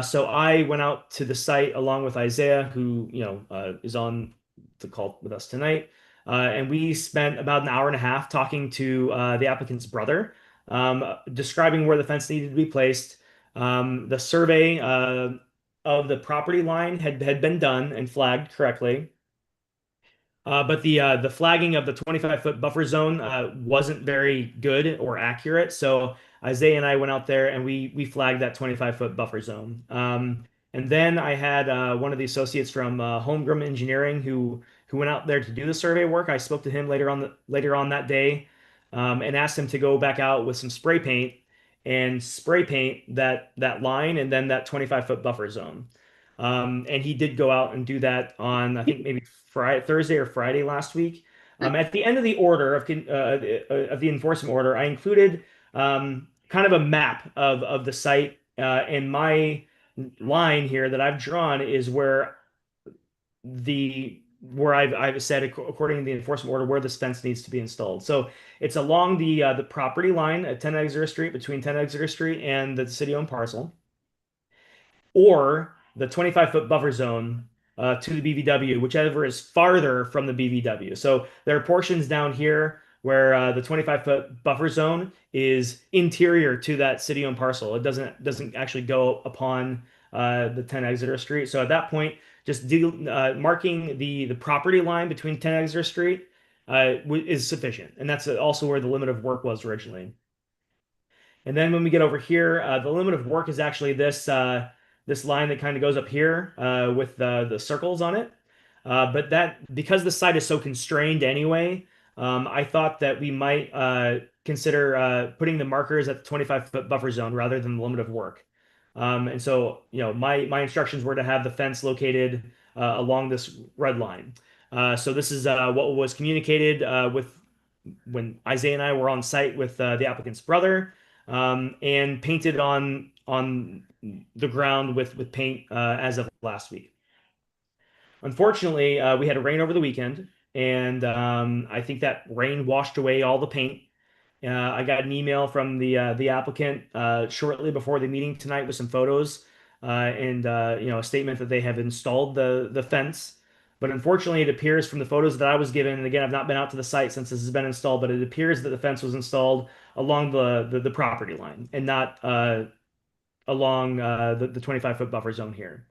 So I went out to the site along with Isaiah, who is on the call with us tonight. And we spent about an hour and a half talking to the applicant's brother, describing where the fence needed to be placed. The survey of the property line had been done and flagged correctly. But the flagging of the 25-foot buffer zone wasn't very good or accurate. So Isaiah and I went out there and we flagged that 25-foot buffer zone. And then I had one of the associates from Holmgren Engineering who went out there to do the survey work. I spoke to him later on that day, and asked him to go back out with some spray paint and spray paint that line and then that 25-foot buffer zone. And he did go out and do that on, I think, maybe Thursday or Friday last week. At the end of the order of the enforcement order, I included kind of a map of the site. And my line here that I've drawn is where I've said, according to the enforcement order, where this fence needs to be installed. So it's along the property line at 10 Exeter Street, between 10 Exeter Street and the city-owned parcel, or the 25-foot buffer zone to the BVW, whichever is farther from the BVW. So there are portions down here where the 25-foot buffer zone is interior to that city-owned parcel. It doesn't actually go upon the 10 Exeter Street. So at that point, just marking the property line between 10 Exeter Street is sufficient. And that's also where the limit of work was originally. And then when we get over here, the limit of work is actually this line that kind of goes up here with the circles on it. But because the site is so constrained anyway, I thought that we might consider putting the markers at the 25-foot buffer zone rather than the limit of work. And so, my instructions were to have the fence located along this red line. So this is what was communicated when Isaiah and I were on site with the applicant's brother, and painted on the ground with paint as of last week. Unfortunately, we had rain over the weekend, and I think that rain washed away all the paint. I got an email from the applicant shortly before the meeting tonight with some photos and a statement that they have installed the fence. But unfortunately, it appears from the photos that I was given, and again, I've not been out to the site since this has been installed, but it appears that the fence was installed along the property line and not along the 25-foot buffer zone here.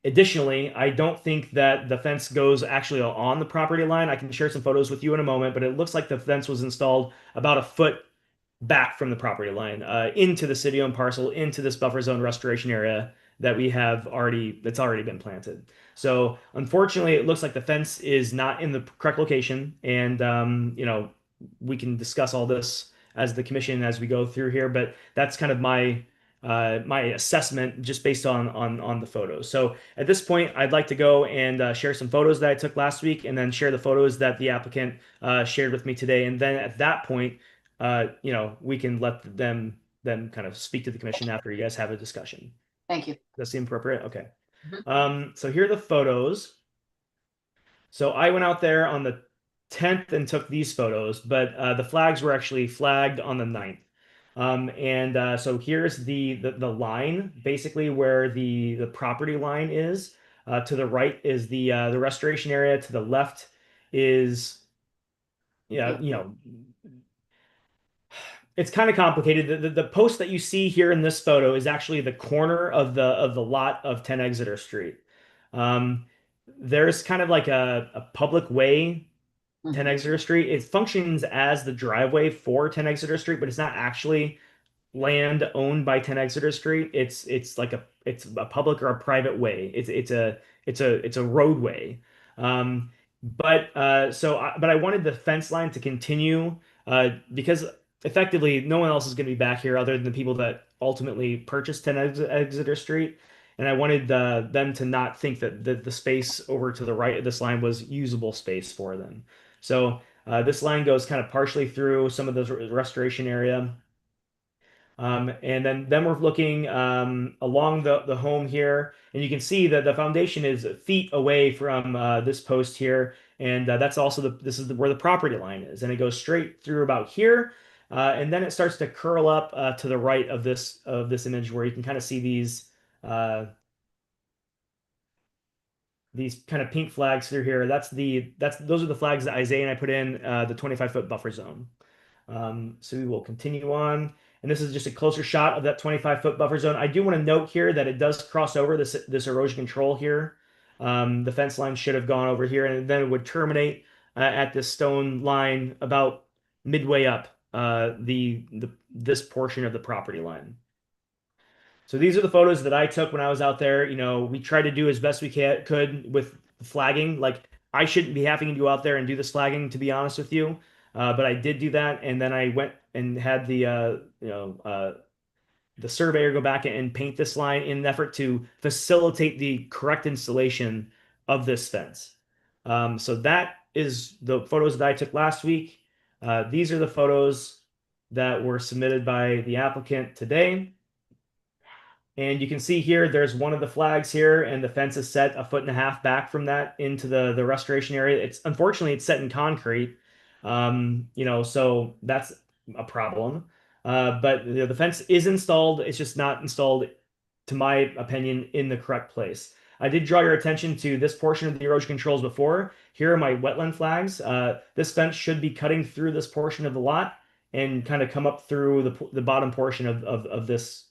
Additionally, I don't think that the fence goes actually on the property line. I can share some photos with you in a moment, but it looks like the fence was installed about a foot back from the property line into the city-owned parcel, into this buffer zone restoration area that's already been planted. So unfortunately, it looks like the fence is not in the correct location, and we can discuss all this as the commission as we go through here, but that's kind of my assessment just based on the photos. So at this point, I'd like to go and share some photos that I took last week, and then share the photos that the applicant shared with me today. And then at that point, we can let them kind of speak to the commission after you guys have a discussion. Thank you. Does that seem appropriate? Okay. Mhm. So here are the photos. So I went out there on the 10th and took these photos, but the flags were actually flagged on the 9th. So here's the line, basically where the property line is. To the right is the restoration area. To the left is, it's kind of complicated. The post that you see here in this photo is actually the corner of the lot of 10 Exeter Street. There's kind of like a public way, 10 Exeter Street. It functions as the driveway for 10 Exeter Street, but it's not actually land owned by 10 Exeter Street. It's a public or a private way. It's a roadway. But I wanted the fence line to continue because effectively no one else is going to be back here other than the people that ultimately purchased 10 Exeter Street. And I wanted them to not think that the space over to the right of this line was usable space for them. So this line goes kind of partially through some of the restoration area. And then we're looking along the home here, and you can see that the foundation is feet away from this post here, and that's also this is where the property line is, and it goes straight through about here, and then it starts to curl up to the right of this image where you can kind of see these these kind of pink flags through here. Those are the flags that Isaiah and I put in the 25-foot buffer zone. So we will continue on. And this is just a closer shot of that 25-foot buffer zone. I do want to note here that it does cross over this erosion control here. The fence line should have gone over here, and then it would terminate at this stone line about midway up this portion of the property line. So these are the photos that I took when I was out there. You know, we tried to do as best we could with flagging. Like, I shouldn't be having to go out there and do this flagging, to be honest with you. But I did do that, and then I went and had the surveyor go back and paint this line in an effort to facilitate the correct installation of this fence. So that is the photos that I took last week. These are the photos that were submitted by the applicant today. And you can see here, there's one of the flags here, and the fence is set 1.5 feet back from that into the restoration area. Unfortunately, it's set in concrete, so that's a problem. But the fence is installed. It's just not installed, to my opinion, in the correct place. I did draw your attention to this portion of the erosion controls before. Here are my wetland flags. This fence should be cutting through this portion of the lot and kind of come up through the bottom portion of this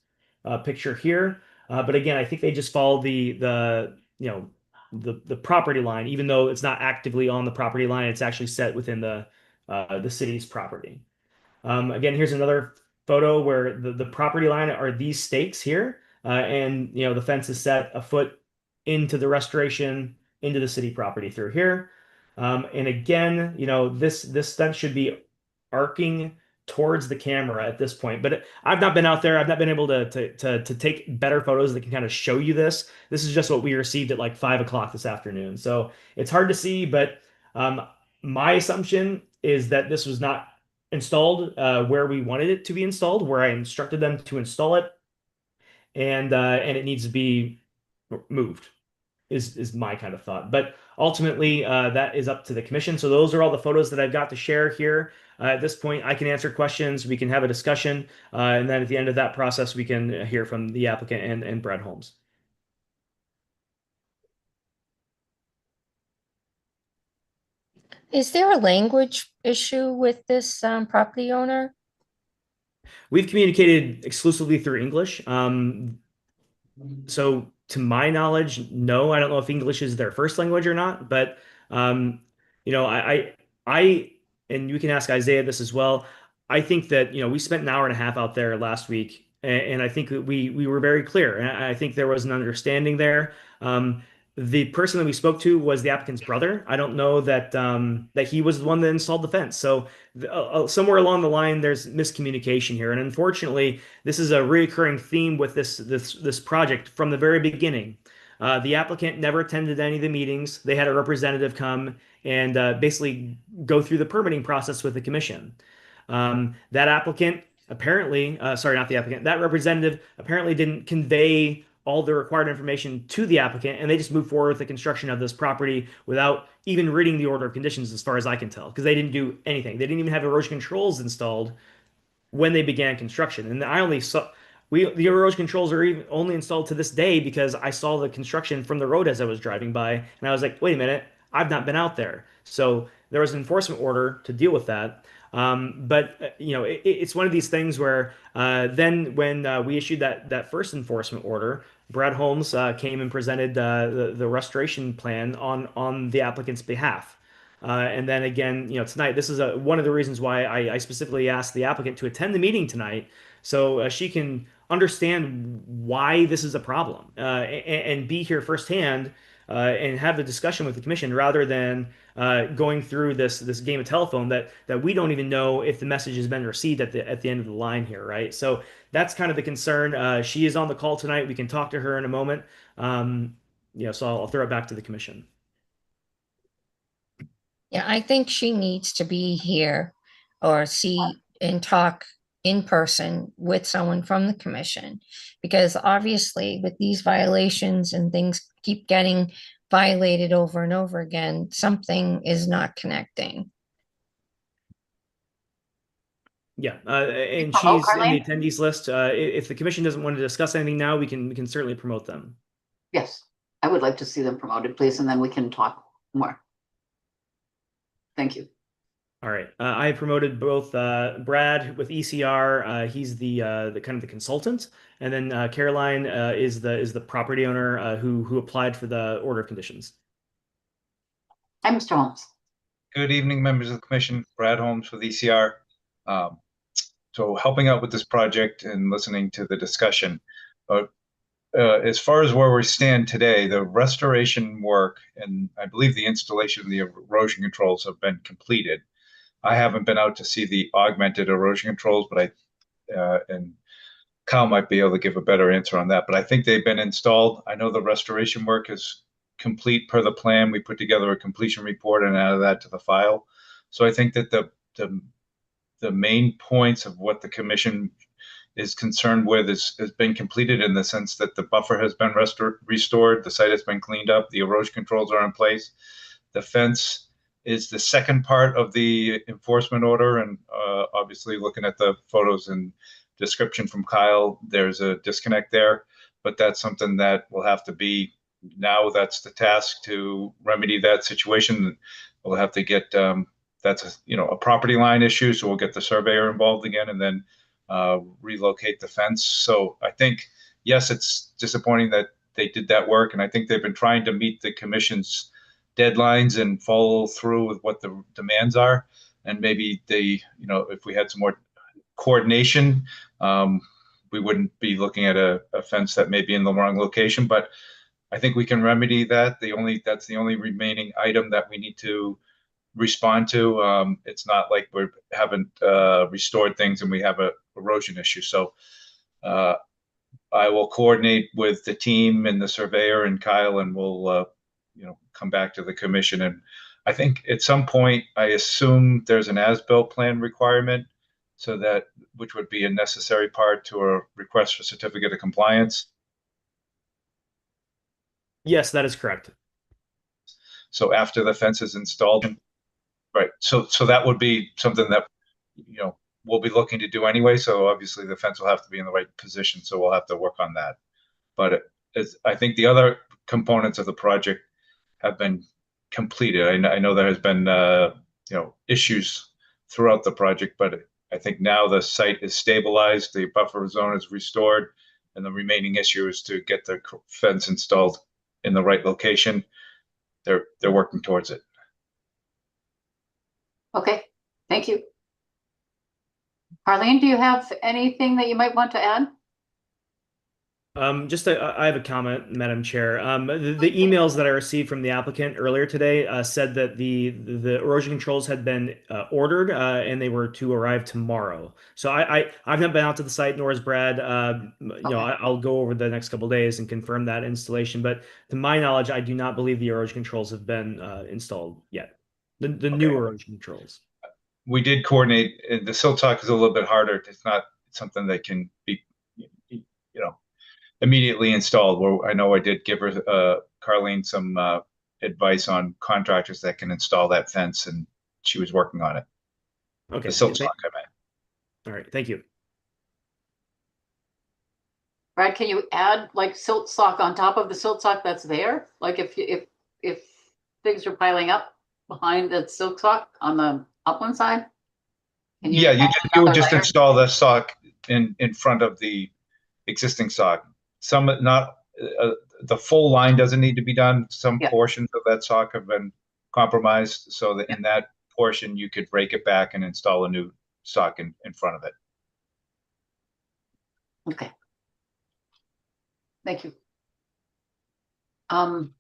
picture here. But again, I think they just follow the property line, even though it's not actively on the property line. It's actually set within the city's property. Again, here's another photo where the property line are these stakes here, and the fence is set 1 foot into the restoration into the city property through here. And again, this fence should be arcing towards the camera at this point. But I've not been out there. I've not been able to take better photos that can kind of show you this. This is just what we received at like 5 o'clock this afternoon. So it's hard to see, but my assumption is that this was not installed where we wanted it to be installed, where I instructed them to install it, and it needs to be moved. Is my kind of thought. But ultimately, that is up to the commission. So those are all the photos that I've got to share here. At this point, I can answer questions, we can have a discussion, and then at the end of that process, we can hear from the applicant and Brad Holmes. Is there a language issue with this property owner? We've communicated exclusively through English. So to my knowledge, no, I don't know if English is their first language or not, but I and you can ask Isaiah this as well. I think that we spent an hour and a half out there last week, and I think that we were very clear. And I think there was an understanding there. The person that we spoke to was the applicant's brother. I don't know that that he was the one that installed the fence. So somewhere along the line, there's miscommunication here, and unfortunately, this is a recurring theme with this project from the very beginning. The applicant never attended any of the meetings. They had a representative come and basically go through the permitting process with the commission. That applicant apparently, sorry, not the applicant, that representative apparently didn't convey all the required information to the applicant, and they just moved forward with the construction of this property without even reading the order of conditions, as far as I can tell, because they didn't do anything. They didn't even have erosion controls installed when they began construction. And I only saw the erosion controls are only installed to this day because I saw the construction from the road as I was driving by, and I was like, wait a minute, I've not been out there. So there was an enforcement order to deal with that. But it's one of these things where then when we issued that first enforcement order, Brad Holmes came and presented the restoration plan on the applicant's behalf. And then again, tonight, this is one of the reasons why I specifically asked the applicant to attend the meeting tonight, so she can understand why this is a problem and be here firsthand and have the discussion with the commission rather than going through this game of telephone that we don't even know if the message has been received at the end of the line here, right? So that's kind of the concern. She is on the call tonight. We can talk to her in a moment. So I'll throw it back to the commission. Yeah, I think she needs to be here or see and talk in person with someone from the commission, because obviously with these violations and things keep getting violated over and over again, something is not connecting. Yeah, and she's in the attendees list. If the commission doesn't want to discuss anything now, we can certainly promote them. Yes. I would like to see them promoted, please, and then we can talk more. Thank you. All right. I promoted both Brad with ECR. He's the kind of the consultant, and then Caroline is the property owner who applied for the order of conditions. Hi, Mr. Holmes. Good evening, members of the commission. Brad Holmes with ECR. So helping out with this project and listening to the discussion. As far as where we stand today, the restoration work and I believe the installation of the erosion controls have been completed. I haven't been out to see the augmented erosion controls, but and Kyle might be able to give a better answer on that, but I think they've been installed. I know the restoration work is complete per the plan. We put together a completion report and added that to the file. So I think that the main points of what the commission is concerned with has been completed in the sense that the buffer has been restored, the site has been cleaned up, the erosion controls are in place. The fence is the second part of the enforcement order, and obviously looking at the photos and description from Kyle, there's a disconnect there, but that's something that will have to be, now that's the task to remedy that situation. We'll have to get, that's a property line issue, so we'll get the surveyor involved again and then relocate the fence. So I think, yes, it's disappointing that they did that work, and I think they've been trying to meet the commission's deadlines and follow through with what the demands are. And maybe if we had some more coordination, we wouldn't be looking at a fence that may be in the wrong location. But I think we can remedy that. That's the only remaining item that we need to respond to. It's not like we haven't restored things and we have a erosion issue. So I will coordinate with the team and the surveyor and Kyle, and we'll come back to the commission. And I think at some point, I assume there's an as-built plan requirement, so that, which would be a necessary part to a request for certificate of compliance. Yes, that is correct. So after the fence is installed, right? So that would be something that we'll be looking to do anyway. So obviously the fence will have to be in the right position. So we'll have to work on that. But I think the other components of the project have been completed. I know there has been issues throughout the project, but I think now the site is stabilized, the buffer zone is restored, and the remaining issue is to get the fence installed in the right location. They're working towards it. Okay, thank you. Arlene, do you have anything that you might want to add? I have a comment, Madam Chair. The emails that I received from the applicant earlier today said that the erosion controls had been ordered and they were to arrive tomorrow. So I've not been out to the site, nor has Brad. Okay. I'll go over the next couple of days and confirm that installation. But to my knowledge, I do not believe the erosion controls have been installed yet. The new erosion controls. We did coordinate. The silt sock is a little bit harder. It's not something that can be, immediately installed. Well, I know I did give her, Carlene, some advice on contractors that can install that fence, and she was working on it. Okay. The silt sock, I meant. All right. Thank you. Brad, can you add like silt sock on top of the silt sock that's there? Like if things are piling up behind the silt sock on the upland side? Yeah, you would just install the sock in front of the existing sock. The full line doesn't need to be done. Some portions of that sock have been compromised, so that in that portion you could break it back and install a new sock in front of it. Okay. Thank you. Carlene,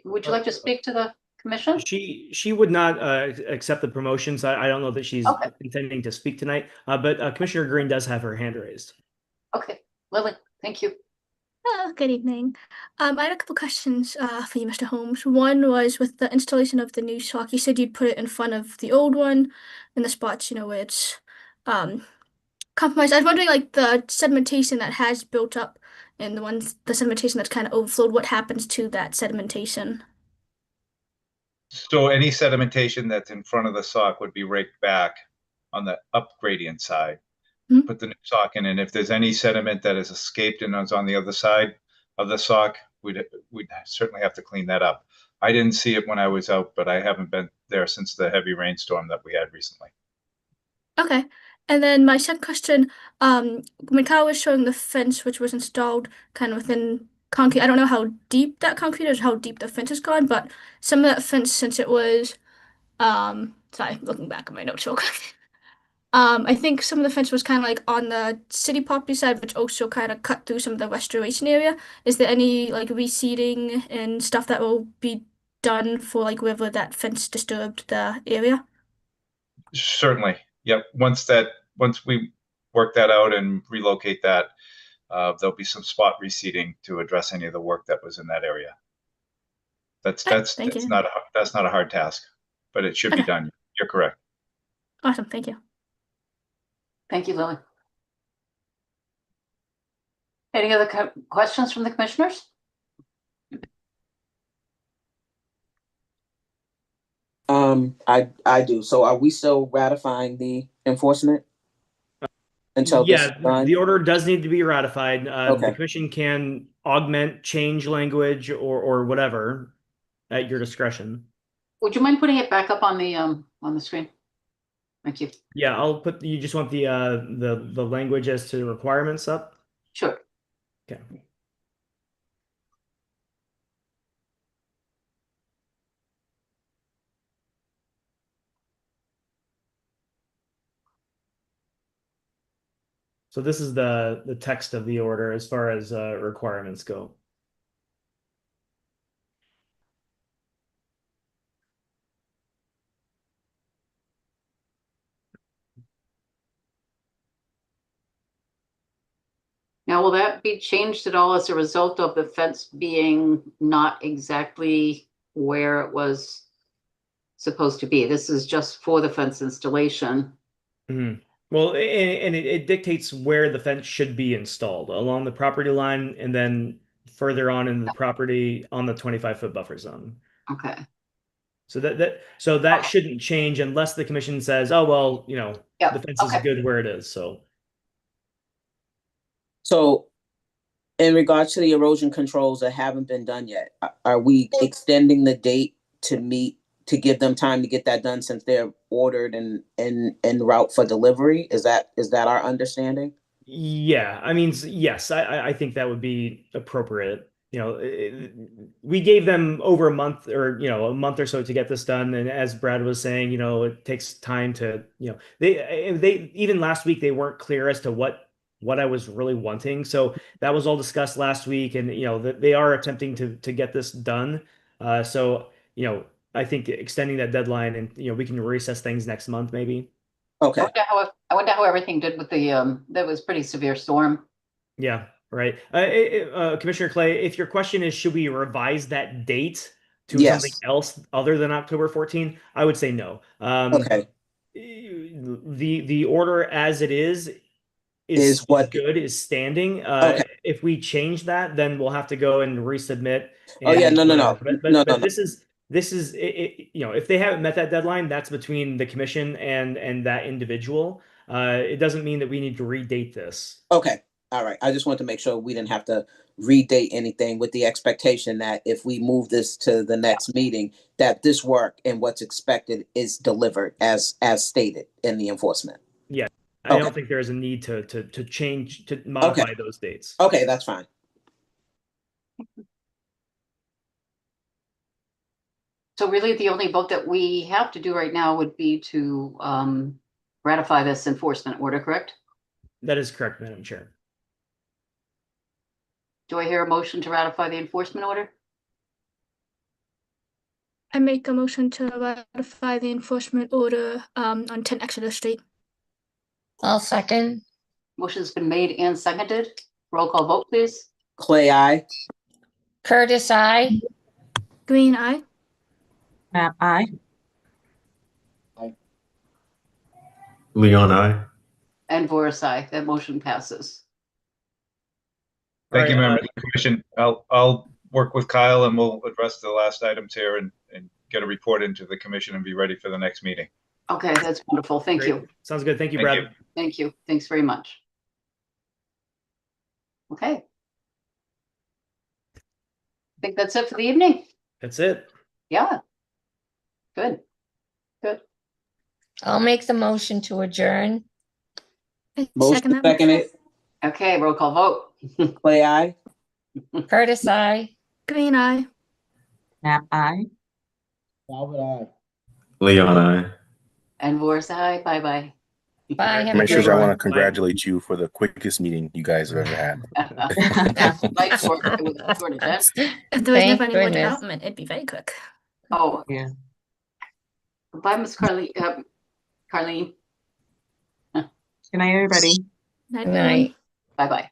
would you like to speak to the commission? She would not accept the promotions. I don't know that she's intending to speak tonight, but Commissioner Green does have her hand raised. Okay, Lily, thank you. Good evening. I had a couple questions for you, Mr. Holmes. One was with the installation of the new sock. You said you'd put it in front of the old one in the spots, where it's compromised. I was wondering, like, the sedimentation that has built up and the sedimentation that's kind of overflowed, what happens to that sedimentation? So any sedimentation that's in front of the sock would be raked back on the up gradient side. Put the new sock in, and if there's any sediment that has escaped and is on the other side, of the sock, we'd certainly have to clean that up. I didn't see it when I was out, but I haven't been there since the heavy rainstorm that we had recently. Okay. And then my second question, when Kyle was showing the fence which was installed kind of within concrete, I don't know how deep that concrete is, how deep the fence has gone, but some of that fence, since it was, sorry, looking back at my notes real quick. I think some of the fence was kind of like on the city property side, which also kind of cut through some of the restoration area. Is there any like reseeding and stuff that will be done for like wherever that fence disturbed the area? Certainly. Yep. Once we work that out and relocate that, there'll be some spot reseeding to address any of the work that was in that area. That's Thank you. not a hard task, but it should be Okay. done. You're correct. Awesome. Thank you. Thank you, Lily. Any other questions from the commissioners? I do. So are we still ratifying the enforcement until this is Yeah, done? the order does need to be ratified. The Okay. commission can augment, change language, or whatever at your discretion. Would you mind putting it back up on the screen? Thank you. Yeah, I'll put. You just want the language as to the requirements up? Sure. Okay. So this is the text of the order as far as requirements go. Now, will that be changed at all as a result of the fence being not exactly where it was supposed to be? This is just for the fence installation. Mm-hmm. Well, and it dictates where the fence should be installed along the property line and then further on in the property on the 25-foot buffer zone. Okay. So that shouldn't change unless the commission says, oh, well, Yep. the fence is Okay. good where it is. So in regards to the erosion controls that haven't been done yet, are we extending the date to give them time to get that done since they're ordered and en route for delivery? Is that our understanding? Yeah, I mean, yes, I think that would be appropriate. We gave them over a month or a month or so to get this done, and as Brad was saying, it takes time to they even last week they weren't clear as to what I was really wanting. So that was all discussed last week, and they are attempting to get this done. So I think extending that deadline and we can reassess things next month maybe. Okay. I wonder how everything did with that was pretty severe storm. Yeah, right. Commissioner Clay, if your question is, should we revise that date to Yes. something else other than October 14, I would say no. Okay. The order as it is what good, is standing. Okay. If we change that, then we'll have to go and resubmit. Oh yeah, and no. whatever. But this is if they haven't met that deadline, that's between the commission and that individual. It doesn't mean that we need to redate this. Okay. All right. I just wanted to make sure we didn't have to redate anything, with the expectation that if we move this to the next meeting, that this work and what's expected is delivered as stated in the enforcement. Yeah. I don't think there's a need to change, to modify those dates. Okay, that's fine. So really the only vote that we have to do right now would be to ratify this enforcement order, correct? That is correct, Madam Chair. Do I hear a motion to ratify the enforcement order? I make a motion to ratify the enforcement order on 10 Exeter Street. I'll second. Motion's been made and seconded. Roll call vote, please. Clay, aye. Curtis, aye. Green, aye. Aye. Leon, I. And Boris, aye. That motion passes. Thank you, All right, members of the commission. I'll work with Kyle and we'll address the last items here and get a report into the commission and be ready for the next meeting. Okay, that's wonderful. Thank Great. you. Sounds good. Thank you, Thank Brad. you. Thank you. Thanks very much. Okay. I think that's it for the evening. That's it. Yeah. Good. Good. I'll make the motion to adjourn. Motion that seconded. Okay, roll call vote. Clay, aye. Curtis, I. Green eye. Nap eye. Talbot, aye. Leon, I. And Vora's aye. Bye-bye. Bye. Have a great Commissioners, I one. want to congratulate you for the quickest meeting you guys have ever had. Light work, it was sort of dense. If there was Thank never any more goodness. development, it'd be very quick. Oh. Yeah. Bye, Miss Carly. Carlene. Good night, everybody. Night, Good everyone. night. Bye-bye.